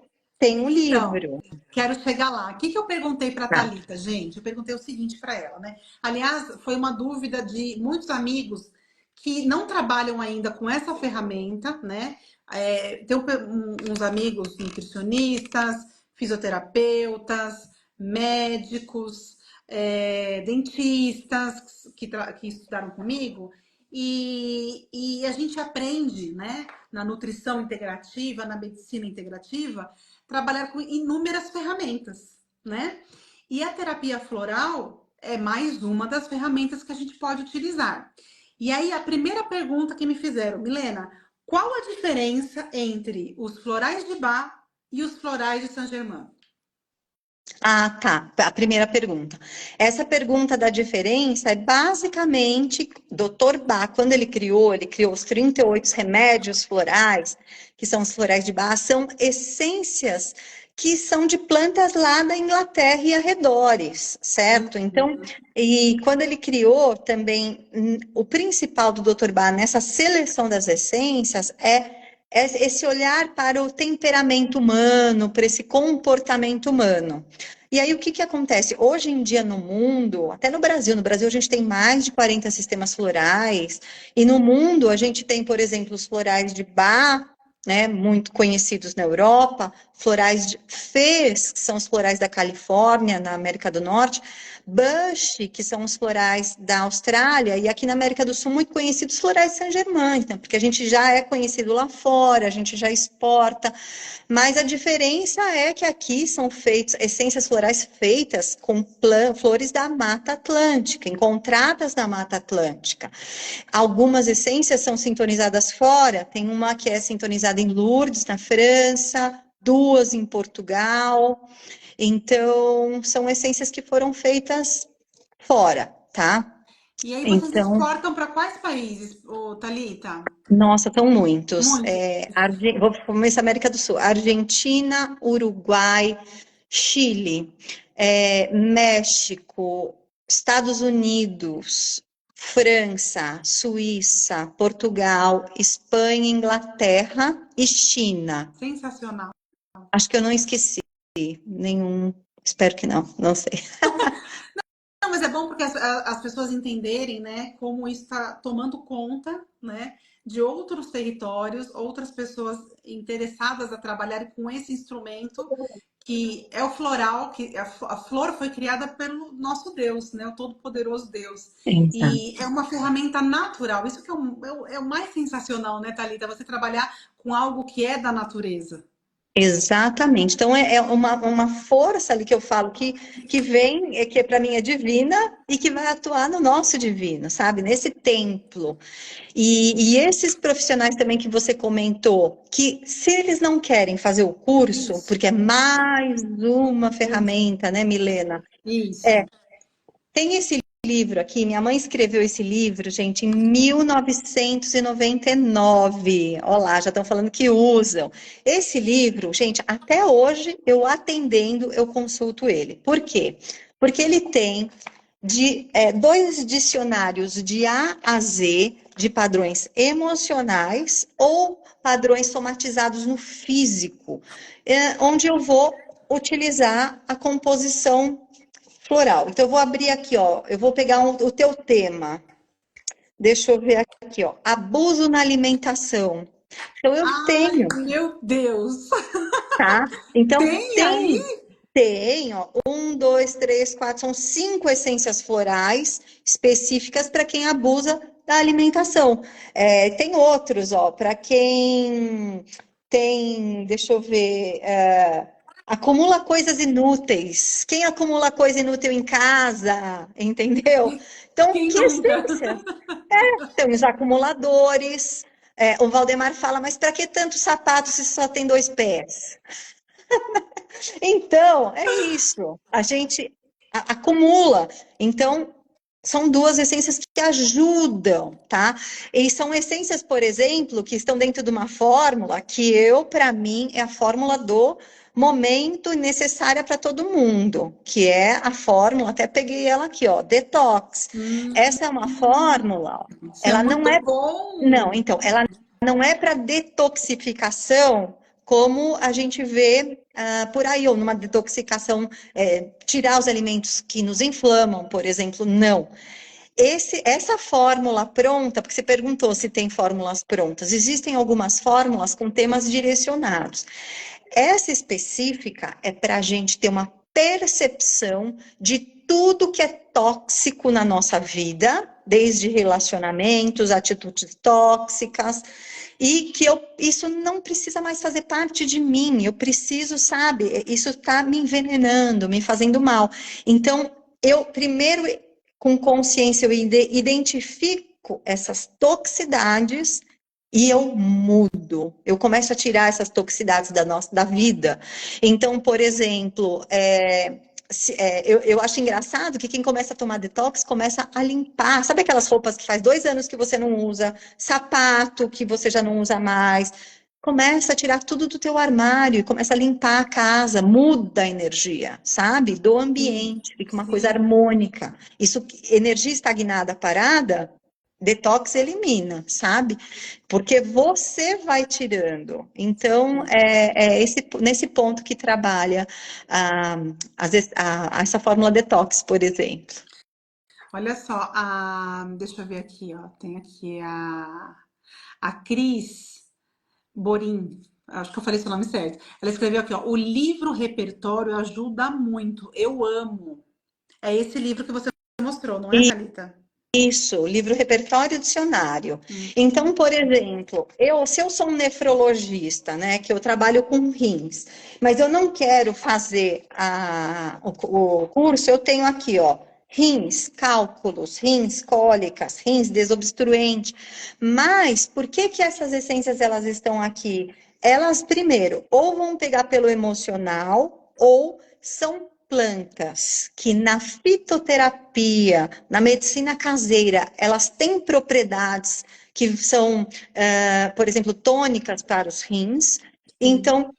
tem um Então, livro. quero chegar lá. O que que eu perguntei para a Tá. Thalita, gente? Eu perguntei o seguinte para ela, né? Aliás, foi uma dúvida de muitos amigos que não trabalham ainda com essa ferramenta, né? Tem uns amigos nutricionistas, fisioterapeutas, médicos, dentistas que estudaram comigo, e a gente aprende, né, na nutrição integrativa, na medicina integrativa, trabalhar com inúmeras ferramentas, né? E a terapia floral é mais uma das ferramentas que a gente pode utilizar. E aí, a primeira pergunta que me fizeram, Milena, qual a diferença entre os florais de Bach e os florais de Saint-Germain? Ah, tá. A primeira pergunta. Essa pergunta da diferença é basicamente, Dr. Bach, quando ele criou os 38 remédios florais, que são os florais de Bach, são essências que são de plantas lá da Inglaterra e arredores, certo? Então, e quando ele criou também, o principal do Dr. Bach nessa seleção das essências é esse olhar para o temperamento humano, para esse comportamento humano. E aí, o que acontece? Hoje em dia, no mundo, até no Brasil a gente tem mais de 40 sistemas florais, e no mundo a gente tem, por exemplo, os florais de Bach, né, muito conhecidos na Europa, florais de Fez, que são os florais da Califórnia, na América do Norte, Bush, que são os florais da Austrália, e aqui na América do Sul, muito conhecidos florais de Saint-Germain, então, porque a gente já é conhecido lá fora, a gente já exporta, mas a diferença é que aqui são feitas essências florais feitas com flores da Mata Atlântica, encontradas na Mata Atlântica. Algumas essências são sintonizadas fora, tem uma que é sintonizada em Lourdes, na França, duas em Portugal. Então, são essências que foram feitas fora, tá? E aí, vocês Então, exportam para quais países, ô, Thalita? nossa, são muitos. Muitos. Vou começar América do Sul. Argentina, Uruguai, Chile, México, Estados Unidos, França, Suíça, Portugal, Espanha, Inglaterra e China. Sensacional. Acho que eu não esqueci nenhum. Espero que não, não sei. Não, mas é bom porque as pessoas entenderem, né, como isso está tomando conta, né, de outros territórios, outras pessoas interessadas a trabalhar com esse instrumento que é o floral, que a flor foi criada pelo nosso Deus, né, o Todo-Poderoso Deus. Exato. E é uma ferramenta natural. Isso que é o mais sensacional, né, Thalita? Você trabalhar com algo que é da natureza. Exatamente. Então, é uma força ali que eu falo que vem, que para mim é divina e que vai atuar no nosso divino, sabe? Nesse templo. E esses profissionais também que você comentou, que se eles não querem fazer o curso, Isso, porque é mais uma ferramenta, né, Milena? isso. Tem esse livro aqui, minha mãe escreveu esse livro, gente, em 1999. Olha lá, já estão falando que usam. Esse livro, gente, até hoje, eu atendendo, eu consulto ele. Por quê? Porque ele tem dois dicionários de A a Z, de padrões emocionais ou padrões somatizados no físico, onde eu vou utilizar a composição floral. Então, eu vou abrir aqui, ó. Eu vou pegar o teu tema. Deixa eu ver aqui, ó. Abuso na alimentação. Então, eu Ai, tenho, meu Deus! tá? Então, Tem aí? tem, ó. Um, dois, três, quatro, são 5 essências florais específicas para quem abusa da alimentação. Tem outros, ó, para quem tem, deixa eu ver, acumula coisas inúteis. Quem acumula coisa inútil em casa, entendeu? Então, Quem que nunca? essência? Tem os acumuladores. O Valdemar fala, mas para que tanto sapato se só tem 2 pés? Então, é isso. A gente acumula. Então, são duas essências que ajudam, tá? E são essências, por exemplo, que estão dentro de uma fórmula que para mim, é a fórmula do momento necessária para todo mundo, que é a fórmula, até peguei ela aqui, ó, detox. Essa é uma fórmula, ó, Isso é ela não muito é, bom. não, então, ela não é para detoxificação como a gente vê por aí, ou numa detoxicação, tirar os alimentos que nos inflamam, por exemplo, não. Essa fórmula pronta, porque você perguntou se tem fórmulas prontas, existem algumas fórmulas com temas direcionados. Essa específica é para a gente ter uma percepção de tudo que é tóxico na nossa vida, desde relacionamentos, atitudes tóxicas, e que isso não precisa mais fazer parte de mim, eu preciso, sabe, isso está me envenenando, me fazendo mal. Então, eu primeiro, com consciência, eu identifico essas toxicidades e eu mudo, eu começo a tirar essas toxicidades da vida. Então, por exemplo, eu acho engraçado que quem começa a tomar detox começa a limpar. Sabe aquelas roupas que faz 2 anos que você não usa, sapato que você já não usa mais? Começa a tirar tudo do teu armário e começa a limpar a casa, muda a energia, sabe? Do ambiente, fica uma coisa harmônica. Isso, energia estagnada, parada, detox elimina, sabe? Porque você vai tirando. Então, nesse ponto que trabalha essa fórmula detox, por exemplo. Olha só, deixa eu ver aqui, ó. Tem aqui a Cris Borim, acho que eu falei seu nome certo. Ela escreveu aqui, ó, o livro repertório ajuda muito, eu amo. É esse livro que você mostrou, não é, Thalita? Isso, livro repertório dicionário. Então, por exemplo, se eu sou um nefrologista, né, que eu trabalho com rins, mas eu não quero fazer o curso, eu tenho aqui, ó, rins, cálculos, rins, cólicas, rins, desobstruente. Mas, por que que essas essências, elas estão aqui? Elas, primeiro, ou vão pegar pelo emocional, ou são plantas que na fitoterapia, na medicina caseira, elas têm propriedades que são, por exemplo, tônicas para os rins. Então,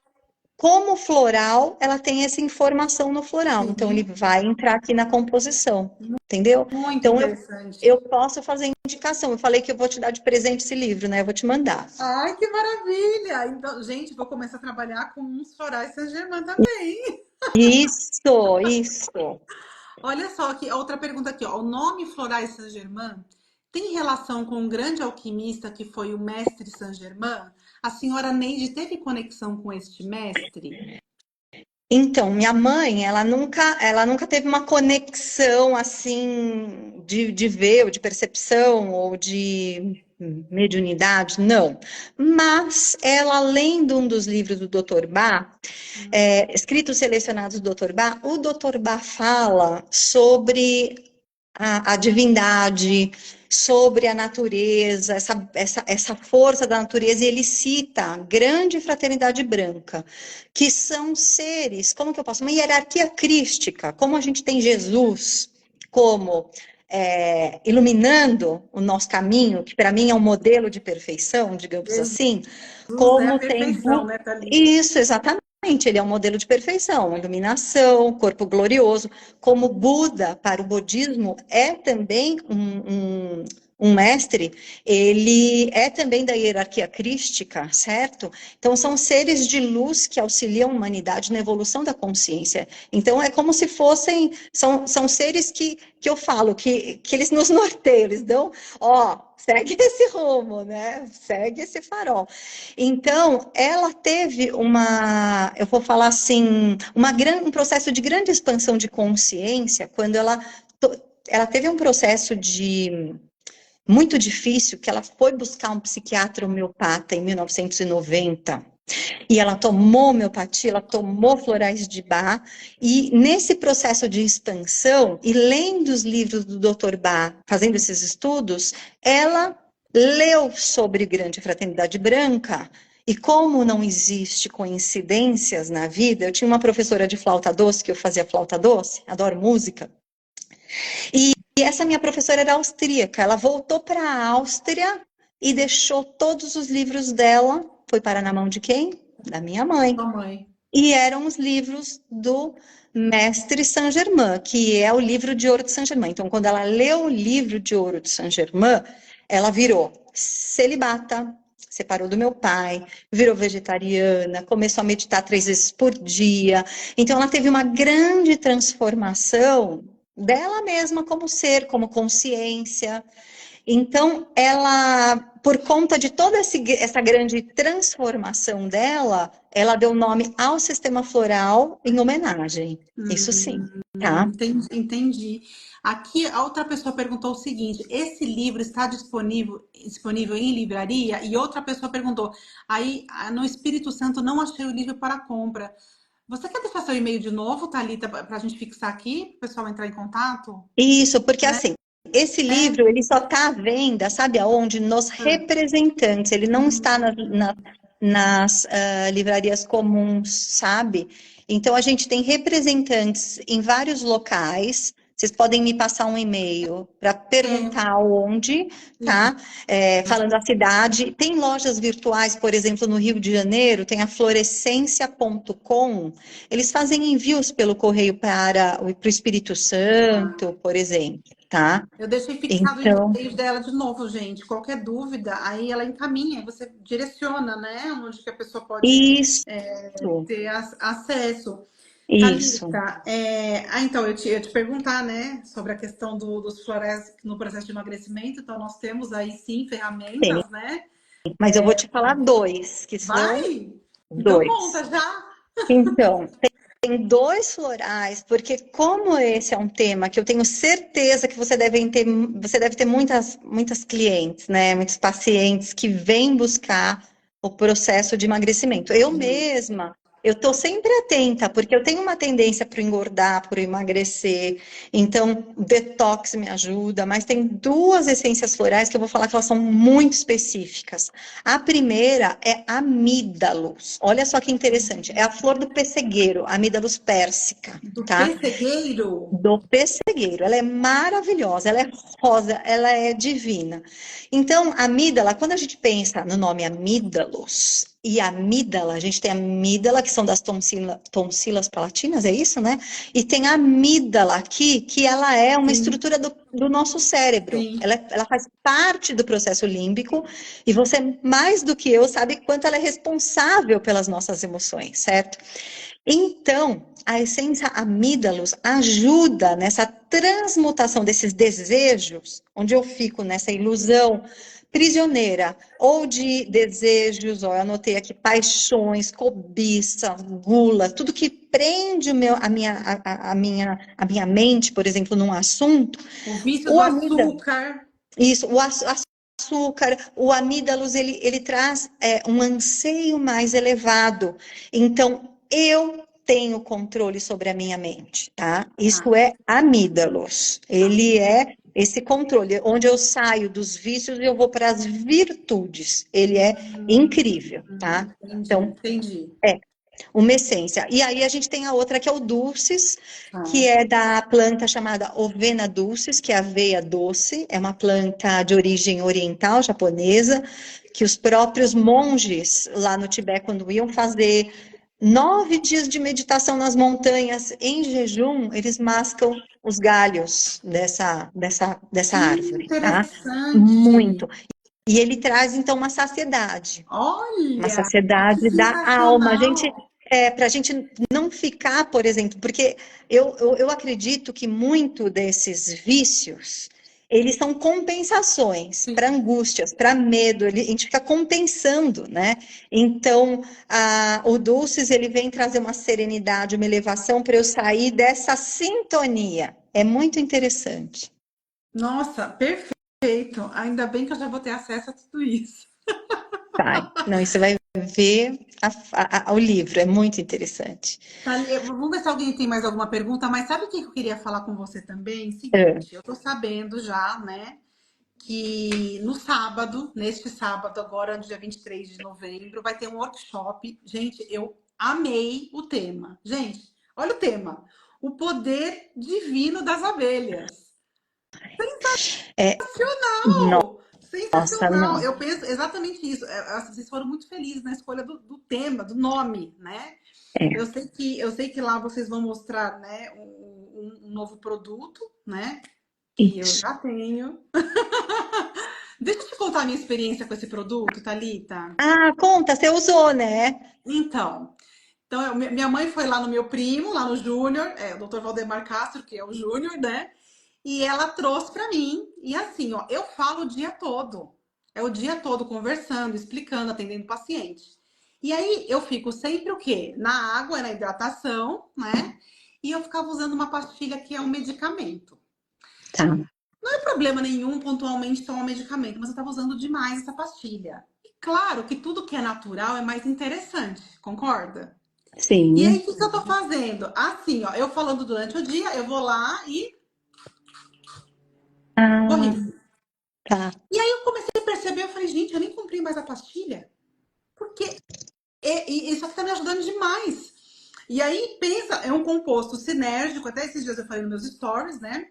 como floral, ela tem essa informação no floral. Então, ele vai entrar aqui na composição, entendeu? Muito então, interessante. Eu posso fazer indicação. Eu falei que eu vou te dar de presente esse livro, né? Eu vou te mandar. Ai, que maravilha! Então, gente, vou começar a trabalhar com uns florais Saint-Germain também. Isso. Olha só aqui, outra pergunta aqui, ó. O nome Florais Saint-Germain tem relação com um grande alquimista que foi o mestre Saint-Germain? A senhora Neide teve conexão com este mestre? Então, minha mãe, ela nunca teve uma conexão assim de ver, ou de percepção, ou de mediunidade, não. Mas ela, lendo um dos livros do Dr. Bach, escritos selecionados do Dr. Bach, o Dr. Bach fala sobre a divindade, sobre a natureza, essa força da natureza, e ele cita a grande fraternidade branca, que são seres, como que eu posso? Uma hierarquia crística, como a gente tem Jesus como iluminando o nosso caminho, que para mim é um modelo de perfeição, digamos assim, Jesus é a perfeição, né, Thalita? Isso, exatamente. Ele é um modelo de perfeição, iluminação, corpo glorioso. Como Buda, para o budismo, é também um mestre, ele é também da hierarquia crística, certo? Então, são seres de luz que auxiliam a humanidade na evolução da consciência. Então, é como se fossem, são seres que eu falo, que eles nos norteiam, eles dão, ó, segue esse rumo, né? Segue esse farol. Então, ela teve eu vou falar assim, um processo de grande expansão de consciência, quando ela teve um processo muito difícil, que ela foi buscar um psiquiatra homeopata em 1990. E ela tomou homeopatia, ela tomou florais de Bach, e nesse processo de expansão, e lendo os livros do Dr. Bach, fazendo esses estudos, ela leu sobre Grande Fraternidade Branca, e como não existe coincidências na vida, eu tinha uma professora de flauta doce, que eu fazia flauta doce, adoro música, e essa minha professora era austríaca, ela voltou para a Áustria e deixou todos os livros dela, foi parar na mão de quem? Da minha mãe. Mamãe. E eram os livros do Mestre Saint-Germain, que é o livro de ouro de Saint-Germain. Então, quando ela leu o livro de ouro de Saint-Germain, ela virou celibata, separou do meu pai, virou vegetariana, começou a meditar 3 vezes por dia. Então, ela teve uma grande transformação dela mesma como ser, como consciência. Então, ela, por conta de toda essa grande transformação dela, ela deu nome ao sistema floral em homenagem. Isso sim, tá? Entendi, entendi. Aqui a outra pessoa perguntou o seguinte: esse livro está disponível em livraria? E outra pessoa perguntou: aí no Espírito Santo não achei o livro para compra. Você quer deixar seu e-mail de novo, Thalita, para a gente fixar aqui, para o pessoal entrar em contato? Isso, porque Né? assim, esse É. livro, ele só está à venda, sabe aonde? Nos Ah, representantes, ele não está nas livrarias comuns, sabe? Então, a gente tem representantes em vários locais. Vocês podem me passar um e-mail para é, perguntar onde, isso. tá? Falando a cidade. Tem lojas virtuais, por exemplo, no Rio de Janeiro, tem a florescência.com. Eles fazem envios pelo correio para o Espírito Santo, por exemplo, tá? Eu deixei fixado o Então, e-mail dela de novo, gente. Qualquer dúvida, aí ela encaminha, você direciona, né? Onde que a pessoa pode isso, ter acesso. isso. Thalita, então, eu ia te perguntar, né, sobre a questão dos florais no processo de emagrecimento. Então, nós temos aí, sim, Tem. ferramentas, né? Mas eu vou te falar dois, que são Vai? Então, dois. conta já. Então, tem dois florais, porque como esse é um tema que eu tenho certeza que você deve ter muitas clientes, né? Muitos pacientes que vêm buscar o processo de emagrecimento. Eu mesma, eu estou sempre atenta, porque eu tenho uma tendência para engordar, para emagrecer. Então, o detox me ajuda, mas tem duas essências florais que eu vou falar que elas são muito específicas. A primeira é amídalos. Olha só que interessante. É a flor do pessegueiro, amídalos pérsica, Do tá? pessegueiro? Do pessegueiro. Ela é maravilhosa, ela é rosa, ela é divina. Então, amídala, quando a gente pensa no nome amídalos e amídala, a gente tem a amídala, que são das tonsilas palatinas, é isso, né? E tem a amídala aqui, que ela é uma Sim, estrutura do nosso cérebro. sim. Ela faz parte do processo límbico e você, mais do que eu, sabe quanto ela é responsável pelas nossas emoções, certo? Então, a essência amídalos ajuda nessa transmutação desses desejos, onde eu fico nessa ilusão prisioneira, ou de desejos, ó, eu anotei aqui, paixões, cobiça, gula, tudo que prende a minha mente, por exemplo, num assunto, O vício o do amídalo, açúcar. isso, açúcar, o amídalos, ele traz um anseio mais elevado. Então, eu tenho controle sobre a minha mente, tá? Ah, Isso é amídalos. tá. Ele é esse controle, onde eu saio dos vícios e eu vou para as virtudes. Ele é incrível, tá? Entendi, Então, entendi. é uma essência. E aí a gente tem a outra que é o dulcis, que Tá. é da planta chamada Ovena dulcis, que é aveia doce, é uma planta de origem oriental japonesa, que os próprios monges lá no Tibete, quando iam fazer 9 dias de meditação nas montanhas em jejum, eles mascam os galhos dessa Que árvore, tá? interessante. Muito. E ele traz, então, uma Olha, que saciedade da alma. A gente, sensacional. para a gente não ficar, por exemplo, porque eu acredito que muito desses vícios, eles são compensações para Sim. angústias, para medo, a gente fica compensando, né? Então, o Dulces, ele vem trazer uma serenidade, uma elevação para eu sair dessa sintonia. É muito interessante. Nossa, perfeito. Ainda bem que eu já vou ter acesso a tudo isso. Vai. Não, e você vai ver o livro, é muito interessante. Vamos ver se alguém tem mais alguma pergunta, mas sabe o que eu queria falar com você também? É. Seguinte, eu tô sabendo já, né, que no sábado, neste sábado, agora, no dia 23 de novembro, vai ter um workshop. Gente, eu amei o tema. Gente, olha o tema: o poder divino das abelhas. É, Sensacional! nossa, Sensacional! não. Eu penso exatamente isso. Vocês foram muito felizes na escolha do tema, do nome, né? É, Eu sei que lá vocês vão mostrar, né, um novo produto, né? Que eu isso. já tenho. Deixa eu te contar a minha experiência com esse produto, Thalita. Ah, conta, você usou, né? Então, minha mãe foi lá no meu primo, lá no Júnior, o Dr. Valdemar Castro, que é o Júnior, né? E ela trouxe para mim. E assim, ó, eu falo o dia todo. É o dia todo conversando, explicando, atendendo paciente. E aí eu fico sempre o quê? Na água, na hidratação, né? E eu ficava usando uma pastilha que é um medicamento. Tá. Não é problema nenhum pontualmente tomar medicamento, mas eu estava usando demais essa pastilha. E claro que tudo que é natural é mais interessante, concorda? E aí, Sim. o que eu tô fazendo? Assim, ó, eu falando durante o dia, eu vou lá e Ah, borrifo. tá. E aí eu comecei a perceber, eu falei, gente, eu nem comprei mais a pastilha, porque isso aqui tá me ajudando demais. E aí, pensa, é um composto sinérgico, até esses dias eu falei nos meus stories, né?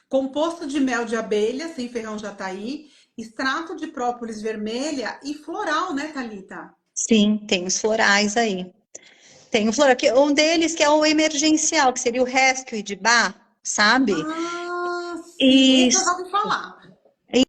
Composto de mel de abelha, sem ferrão jataí, extrato de própolis vermelha e floral, né, Thalita? Sim, tem os florais aí. Tem o floral, um deles que é o emergencial, que seria o Rescue de Bach, sabe? Ah, sim, esse eu Isso. já ouvi falar.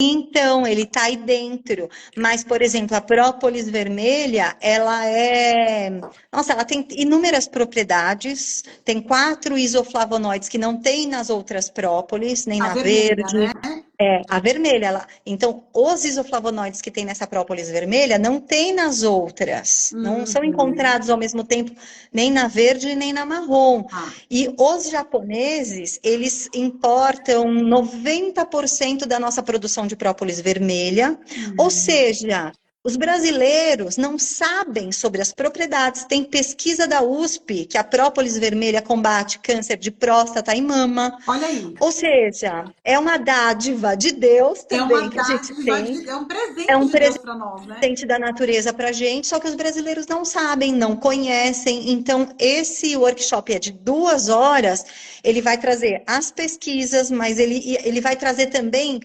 Então, ele está aí dentro. Mas, por exemplo, a própolis vermelha, ela é. Nossa, ela tem inúmeras propriedades. Tem 4 isoflavonoides que não tem nas outras própolis, nem A na vermelha, verde. né? É, a vermelha. Então, os isoflavonoides que tem nessa própolis vermelha não tem nas outras. Não são Uhum. encontrados ao mesmo tempo nem na verde nem na marrom. Ah. E os japoneses, eles importam 90% da nossa produção de própolis vermelha, ou Hum. seja, os brasileiros não sabem sobre as propriedades. Tem pesquisa da USP que a própolis vermelha combate câncer de próstata e mama. Olha aí. Ou seja, é uma dádiva de Deus É uma também que a gente dádiva, tem. é um É presente um de Deus para nós, né? presente da natureza para a gente, só que os brasileiros não sabem, não conhecem. Então, esse workshop é de 2 horas, ele vai trazer as pesquisas, mas ele vai trazer também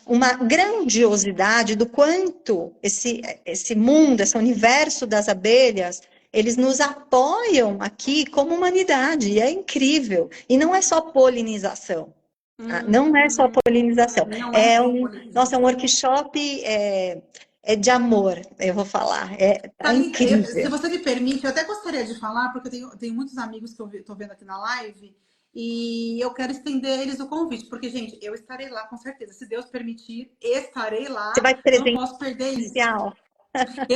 uma grandiosidade do quanto esse mundo, esse universo das abelhas, eles nos apoiam aqui como humanidade, e é incrível. E não é só polinização. Não é só polinização. Não é só Nossa, é um polinização. workshop de amor, eu vou falar. É Thalita, se incrível. você me permite, eu até gostaria de falar, porque eu tenho muitos amigos que eu estou vendo aqui na live, e eu quero estender a eles o convite, porque, gente, eu estarei lá com certeza. Se Deus permitir, estarei Você lá. vai Eu não posso perder isso. presencial.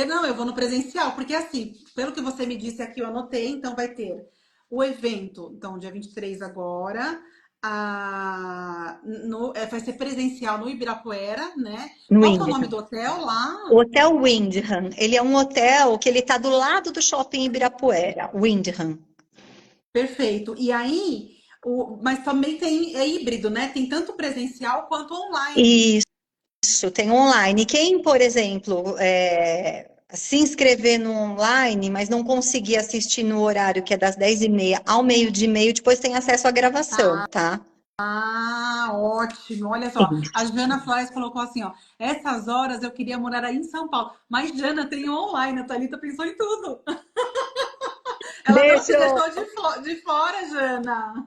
Não, eu vou no presencial, porque assim, pelo que você me disse aqui, eu anotei, então vai ter o evento, então, dia 23 agora, vai ser presencial no Ibirapuera, né? No Qual que é o nome Windham. do hotel lá? O Hotel Windham, ele é um hotel que ele está do lado do shopping Ibirapuera, Windham. Perfeito. E aí, mas também é híbrido, né? Tem tanto presencial quanto online. Isso, tem online. Quem, por exemplo, se inscrever no online, mas não conseguir assistir no horário que é das 10h30 ao meio-dia e meio, depois tem acesso à gravação, tá? Ah, ótimo. Olha só, a Isso. Jana Flores colocou assim, ó. Essas horas eu queria morar aí em São Paulo. Mas Jana tem online, a Thalita pensou em tudo. Ela não te Deixa eu... deixou de fora, Jana.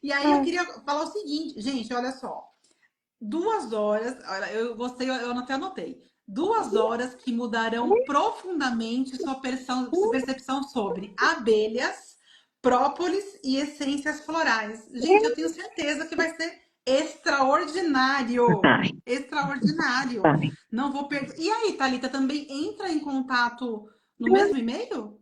E aí eu queria falar o seguinte, gente, olha só. 2 horas, olha, eu gostei, eu até anotei. 2 horas que mudarão profundamente sua percepção sobre abelhas, própolis e essências florais. Gente, eu tenho certeza que vai ser extraordinário. Vai, Extraordinário. vai. Não vou perder. E aí, Thalita, também entra em contato no mesmo e-mail?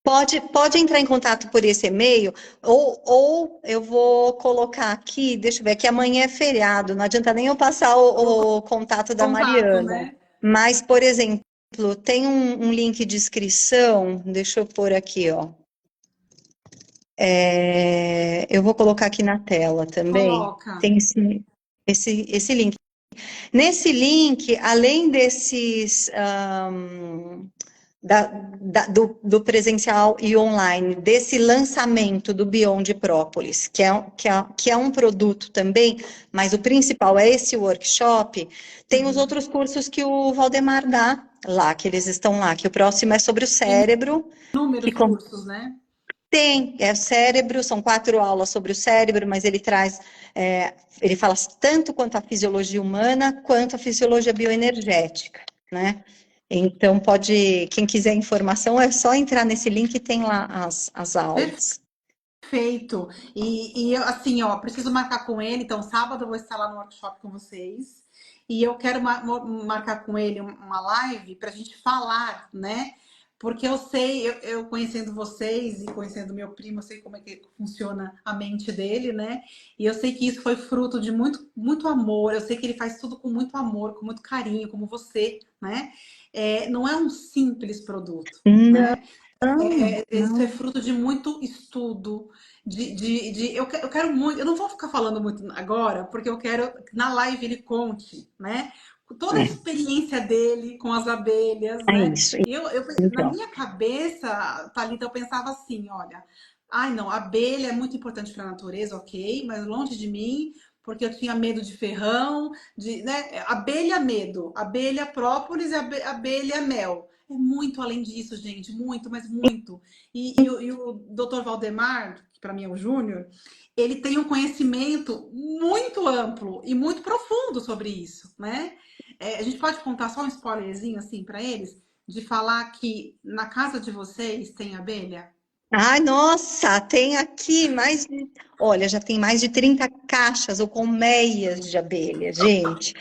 Pode entrar em contato por esse e-mail, ou eu vou colocar aqui, deixa eu ver, que amanhã é feriado, não adianta nem eu passar Eu vou o contato da contato, Mariana. né? Mas, por exemplo, tem um link de inscrição, deixa eu pôr aqui, ó. Eu vou colocar aqui na tela também. Coloca. Tem esse link. Nesse link, além desses do presencial e online, desse lançamento do Beyond Própolis, que é um produto também, mas o principal é esse workshop, tem os outros cursos que o Valdemar dá lá, que eles estão lá, que o próximo é sobre o Tem cérebro, que inúmeros cursos, né? Tem, é o cérebro, são 4 aulas sobre o cérebro, mas ele traz, ele fala tanto quanto a fisiologia humana, quanto a fisiologia bioenergética, né? Então, quem quiser informação, é só entrar nesse link e tem lá as aulas. Perfeito. E assim, ó, preciso marcar com ele. Então, sábado eu vou estar lá no workshop com vocês. E eu quero marcar com ele uma live para a gente falar, né? Porque eu sei, eu conhecendo vocês e conhecendo meu primo, eu sei como é que funciona a mente dele, né? E eu sei que isso foi fruto de muito, muito amor. Eu sei que ele faz tudo com muito amor, com muito carinho, como você, né? Não é um simples produto, Não, né? Isso é não. fruto de muito estudo, eu quero muito, eu não vou ficar falando muito agora, porque eu quero que na live ele conte, né? Toda a É, experiência dele com as abelhas, é né? isso. Na Então, minha cabeça, Thalita, eu pensava assim, olha, ai não, a abelha é muito importante para a natureza, ok, mas longe de mim, porque eu tinha medo de ferrão, né? Abelha medo, abelha própolis e abelha mel. É muito além disso, gente, muito, mas muito. E o Dr. Valdemar, que para mim é o Júnior, ele tem um conhecimento muito amplo e muito profundo sobre isso, né? A gente pode contar só um spoilerzinho assim para eles, de falar que na casa de vocês tem abelha? ai, nossa, tem aqui olha, já tem mais de 30 caixas ou colmeias de abelha, gente.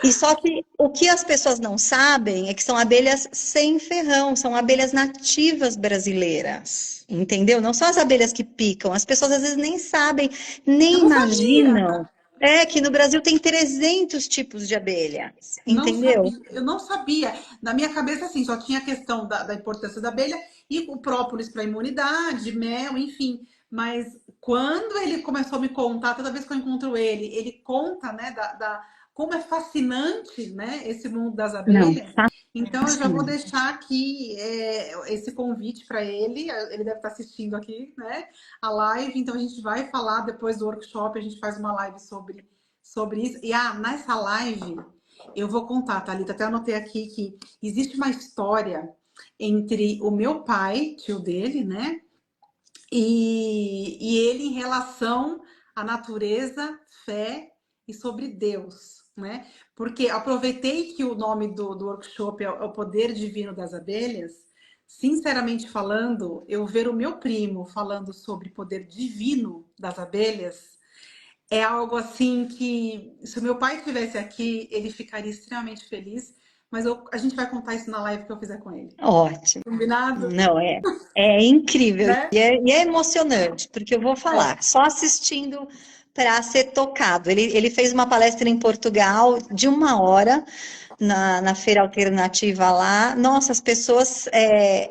E só que o que as pessoas não sabem é que são abelhas sem ferrão, são abelhas nativas brasileiras, entendeu? Não são as abelhas que picam, as pessoas às vezes nem sabem, Eu nem não sabia, imaginam. É que no Brasil tem 300 tipos de abelhas, não entendeu? sabia, eu não sabia. Na minha cabeça, assim, só tinha a questão da importância da abelha e o própolis para imunidade, mel, enfim. Mas quando ele começou a me contar, toda vez que eu encontro ele conta, né, como é fascinante, né, esse mundo das Não, abelhas. Então, eu já vou fascinante. deixar aqui esse convite para ele. Ele deve estar assistindo aqui, né, a live. Então, a gente vai falar depois do workshop. A gente faz uma live sobre isso. E nessa live eu vou contar, Thalita, até anotei aqui que existe uma história entre o meu pai, tio dele, né? E ele em relação à natureza, fé e sobre Deus, né? Porque aproveitei que o nome do workshop é o Poder Divino das Abelhas. Sinceramente falando, eu ver o meu primo falando sobre poder divino das abelhas é algo assim que, se o meu pai estivesse aqui, ele ficaria extremamente feliz. Mas a gente vai contar isso na live que eu fizer com ele. Ótimo. Combinado? Não, é incrível Né? e é emocionante, porque eu vou falar, só assistindo para ser tocado. Ele fez uma palestra em Portugal de 1 hora na feira alternativa lá. Nossa, as pessoas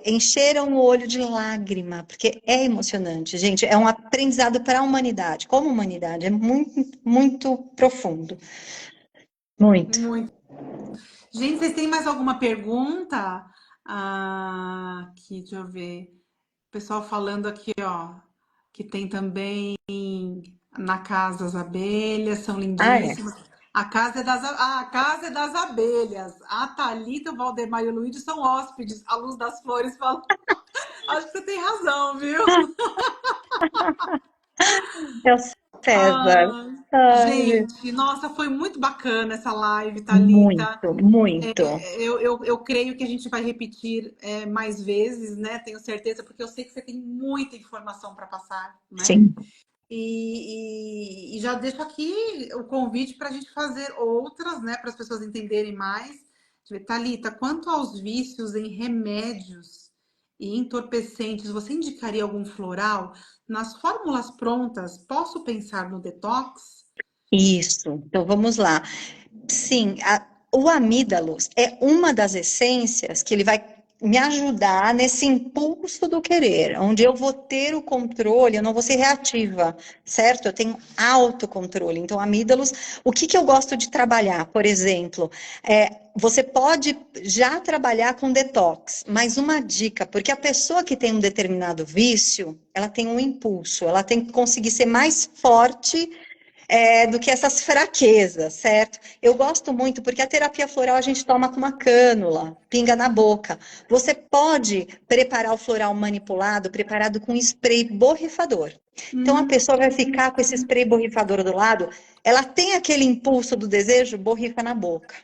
encheram o olho de lágrima, porque é emocionante, gente. É um aprendizado para a humanidade, como humanidade, é muito, muito profundo. Muito. Muito. Gente, vocês têm mais alguma pergunta? Aqui, deixa eu ver. O pessoal falando aqui, ó, que tem também na casa as abelhas, são Ah, é. lindíssimas. A casa é das abelhas. A Thalita, o Valdemar e o Luigi são hóspedes. A Luz das Flores falou. Acho que você tem razão, viu? É o César. Ah, Ai, gente, nossa, foi muito bacana essa live, Thalita. muito, muito. Eu creio que a gente vai repetir mais vezes, né? Tenho certeza, porque eu sei que você tem muita informação para passar, né? Sim. E já deixo aqui o convite para a gente fazer outras, né? Para as pessoas entenderem mais. Deixa eu ver, Thalita, quanto aos vícios em remédios e entorpecentes, você indicaria algum floral? Nas fórmulas prontas, posso pensar no detox? Isso. Então vamos lá. Sim, o amídalos é uma das essências que ele vai me ajudar nesse impulso do querer, onde eu vou ter o controle, eu não vou ser reativa, certo? Eu tenho autocontrole. Então, amídalos, o que eu gosto de trabalhar, por exemplo, você pode já trabalhar com detox, mas uma dica, porque a pessoa que tem um determinado vício, ela tem um impulso, ela tem que conseguir ser mais forte do que essas fraquezas, certo? Eu gosto muito porque a terapia floral a gente toma com uma cânula, pinga na boca. Você pode preparar o floral manipulado, preparado com spray borrifador. Então a pessoa vai ficar com esse spray borrifador do lado, ela tem aquele impulso do desejo, borrifa na boca.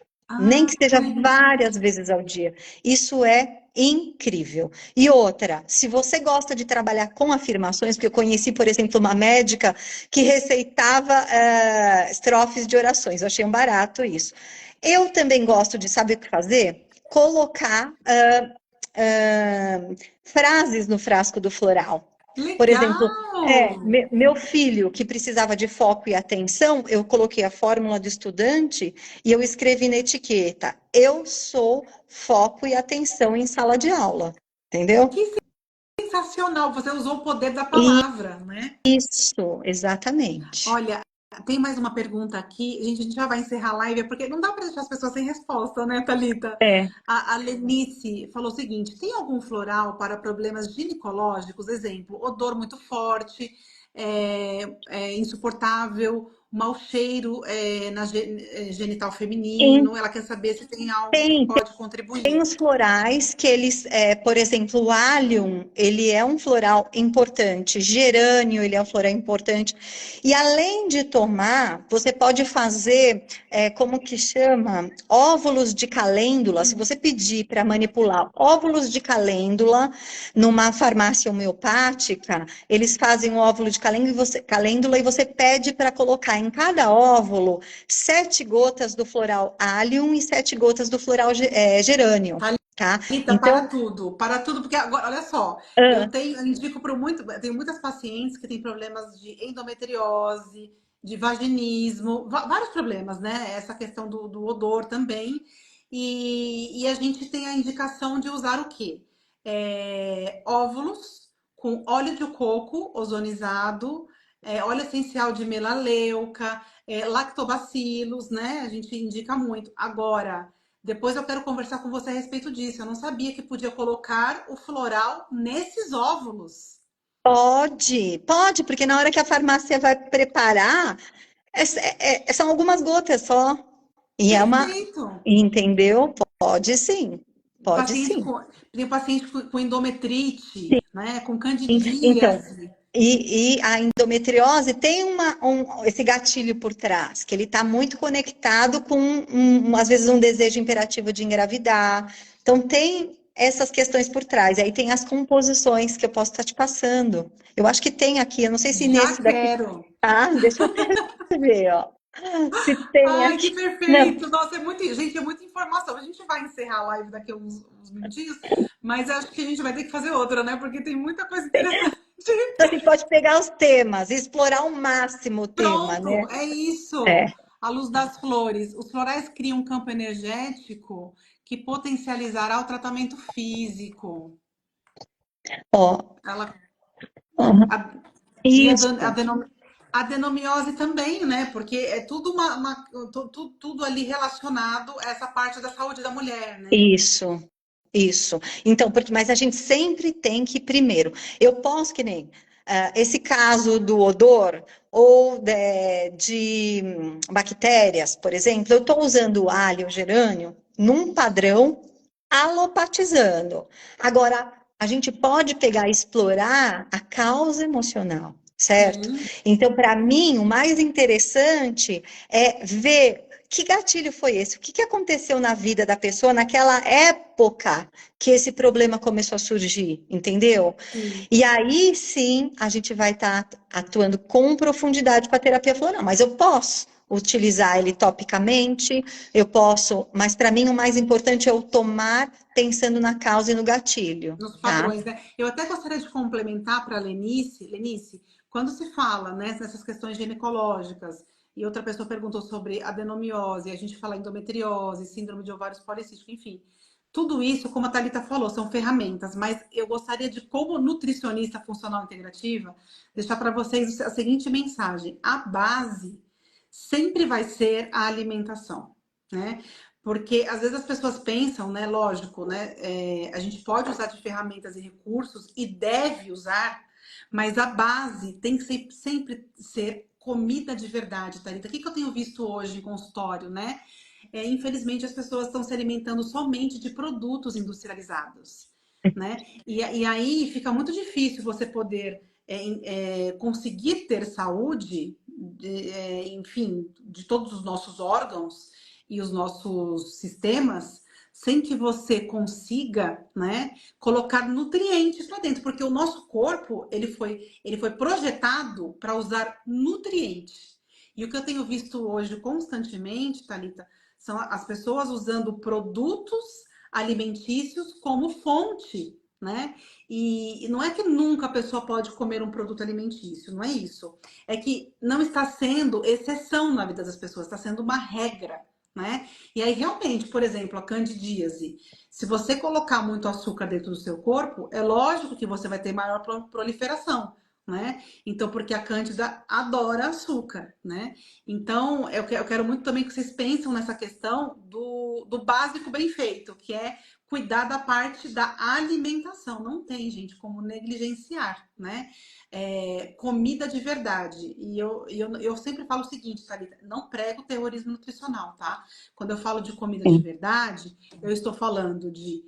Nem que Ah, que seja legal. várias vezes ao dia. Isso é incrível. E outra, se você gosta de trabalhar com afirmações, porque eu conheci, por exemplo, uma médica que receitava estrofes de orações, eu achei um barato isso. Eu também gosto de, sabe o que fazer? Colocar frases no frasco do floral. Por exemplo, Legal! meu filho, que precisava de foco e atenção, eu coloquei a fórmula do estudante e eu escrevi na etiqueta: eu sou foco e atenção em sala de aula. Entendeu? Que sensacional! Você usou o poder da palavra, né? Isso, exatamente. Olha, tem mais uma pergunta aqui. Gente, a gente já vai encerrar a live, porque não dá para deixar as pessoas sem resposta, né, Thalita? É. A Lenice falou o seguinte: tem algum floral para problemas ginecológicos? Exemplo, odor muito forte, insuportável, mau cheiro na genital feminino. Ela quer saber se tem algo que Tem, pode tem contribuir. os florais que eles, por exemplo, o allium, ele é um floral importante, gerânio, ele é um floral importante. E além de tomar, você pode fazer, como que chama? Óvulos de calêndula. Se você pedir para manipular óvulos de calêndula numa farmácia homeopática, eles fazem o óvulo de calêndula e você pede para colocar em cada óvulo 7 gotas do floral allium e 7 gotas do floral gerânio, tá? Rita, Então, para tudo, porque agora, olha só, ah, eu indico para tenho muitas pacientes que têm problemas de endometriose, de vaginismo, vários problemas, né? Essa questão do odor também. E a gente tem a indicação de usar o quê? Óvulos com óleo de coco ozonizado, óleo essencial de melaleuca, lactobacilos, né? A gente indica muito. Agora, depois eu quero conversar com você a respeito disso. Eu não sabia que podia colocar o floral nesses óvulos. pode, porque na hora que a farmácia vai preparar, são algumas gotas só. E é uma, Perfeito. entendeu? Pode sim, pode Paciente sim. com, tem paciente com endometrite, né? Com Então, candidíase. e a endometriose tem esse gatilho por trás, que ele está muito conectado com, às vezes, um desejo imperativo de engravidar. Então, tem essas questões por trás. E aí tem as composições que eu posso estar te passando. Eu acho que tem aqui, eu não sei se Já nesse daqui. quero. Ah, deixa eu até ver, ó. Se tem Ai, que aqui. Não, perfeito! Nossa, gente, é muita informação. A gente vai encerrar a live daqui a uns minutinhos, mas acho que a gente vai ter que fazer outra, né? Porque tem muita coisa interessante. a gente pode pegar os temas, e explorar ao máximo o tema, Pronto, né? é É, isso. A luz das flores. Os florais criam um campo energético que potencializará o tratamento físico. ó. Ela, Uhum. a, e Isso. a adenomiose também, né? Porque é tudo tudo ali relacionado a essa parte da saúde da mulher, né? Isso, isso. Então, mas a gente sempre tem que, primeiro, eu posso que nem esse caso do odor ou de bactérias, por exemplo, eu estou usando o alho, o gerânio, num padrão alopatizando. Agora, a gente pode pegar e explorar a causa emocional, certo? Sim, Então, para mim, o mais interessante é ver que gatilho foi esse? O que aconteceu na vida da pessoa naquela época que esse problema começou a surgir, entendeu? sim. E aí sim a gente vai estar atuando com profundidade com a terapia floral, mas eu posso utilizar ele topicamente, eu posso, mas para mim o mais importante é eu tomar pensando na causa e no gatilho, Nos tá? padrões, né? Eu até gostaria de complementar para a Lenice, quando se fala, né, nessas questões ginecológicas, e outra pessoa perguntou sobre adenomiose, a gente fala endometriose, síndrome de ovários policísticos, enfim. Tudo isso, como a Thalita falou, são ferramentas, mas eu gostaria de, como nutricionista funcional integrativa, deixar para vocês a seguinte mensagem: a base sempre vai ser a alimentação, né? Porque às vezes as pessoas pensam, né? Lógico, né? A gente pode usar de ferramentas e recursos e deve usar, mas a base tem que sempre ser comida de verdade, Thalita. O que eu tenho visto hoje em consultório, né? Infelizmente, as pessoas estão se alimentando somente de produtos industrializados, né? E aí fica muito difícil você poder conseguir ter saúde, enfim, de todos os nossos órgãos e os nossos sistemas, sem que você consiga, né, colocar nutrientes para dentro, porque o nosso corpo ele foi projetado para usar nutrientes. E o que eu tenho visto hoje constantemente, Thalita, são as pessoas usando produtos alimentícios como fonte, né? E não é que nunca a pessoa pode comer um produto alimentício, não é isso. É que não está sendo exceção na vida das pessoas, está sendo uma regra, né? E aí, realmente, por exemplo, a candidíase, se você colocar muito açúcar dentro do seu corpo, é lógico que você vai ter maior proliferação, né? Então, porque a cândida adora açúcar, né? Então, eu quero muito também que vocês pensem nessa questão do básico bem feito, que é cuidar da parte da alimentação. Não tem, gente, como negligenciar, né? Comida de verdade. E eu sempre falo o seguinte, Thalita, não prego terrorismo nutricional, tá? Quando eu falo de comida de verdade, eu estou falando de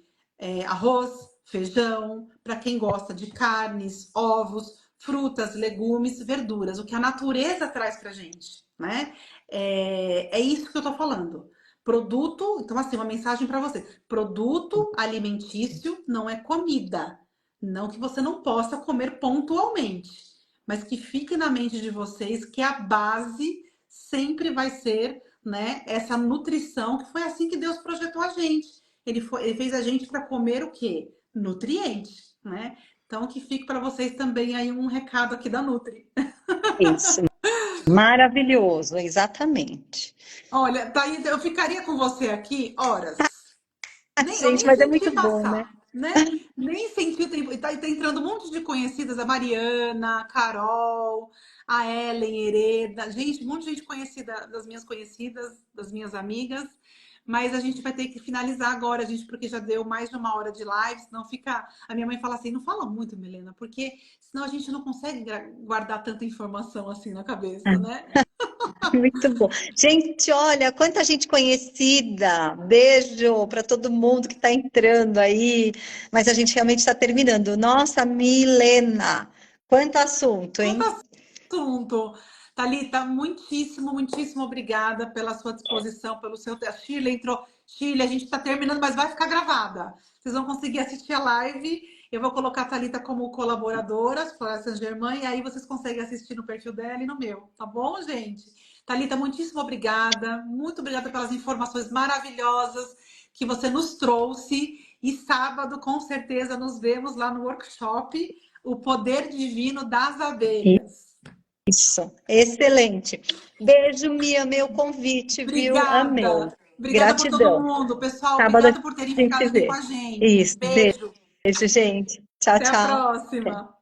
arroz, feijão, para quem gosta de carnes, ovos, frutas, legumes, verduras, o que a natureza traz pra gente, né? É isso que eu tô falando. Produto, então assim, uma mensagem para você. Produto alimentício não é comida. Não que você não possa comer pontualmente, mas que fique na mente de vocês que a base sempre vai ser, né, essa nutrição, que foi assim que Deus projetou a gente. Ele fez a gente para comer o quê? Nutrientes, né? Então, que fique para vocês também aí um recado aqui da Nutri. Isso, maravilhoso, exatamente. Olha, Thaís, eu ficaria com você aqui horas. Eu Gente, nem mas é senti muito bom, né? passar, né? Nem senti o tempo. Tá entrando um monte de conhecidas, a Mariana, a Carol, a Ellen, Hereda. Gente, um monte de gente conhecida, das minhas conhecidas, das minhas amigas. Mas a gente vai ter que finalizar agora, gente, porque já deu mais de uma hora de live, senão fica. A minha mãe fala assim: não fala muito, Milena, porque senão a gente não consegue guardar tanta informação assim na cabeça, né? Muito bom. Gente, olha, quanta gente conhecida. Beijo para todo mundo que está entrando aí. Mas a gente realmente está terminando. Nossa, Milena, quanto assunto, Quanto hein? assunto. Thalita, muitíssimo, muitíssimo obrigada pela sua disposição, pelo seu. A Shirley entrou. Shirley, a gente está terminando, mas vai ficar gravada. Vocês vão conseguir assistir a live. Eu vou colocar a Thalita como colaboradora, Flora Saint-Germain, e aí vocês conseguem assistir no perfil dela e no meu, tá bom, gente? Thalita, muitíssimo obrigada. Muito obrigada pelas informações maravilhosas que você nos trouxe. E sábado, com certeza, nos vemos lá no workshop O Poder Divino das Abelhas. Isso, excelente. Beijo, Mia, meu convite, viu? Amei. Obrigada. Obrigada por todo Gratidão. mundo. Pessoal, Sábado a obrigada por terem gente ficado se aqui com vê. a gente. Isso, Beijo. beijo, gente. Tchau, Até a tchau. próxima.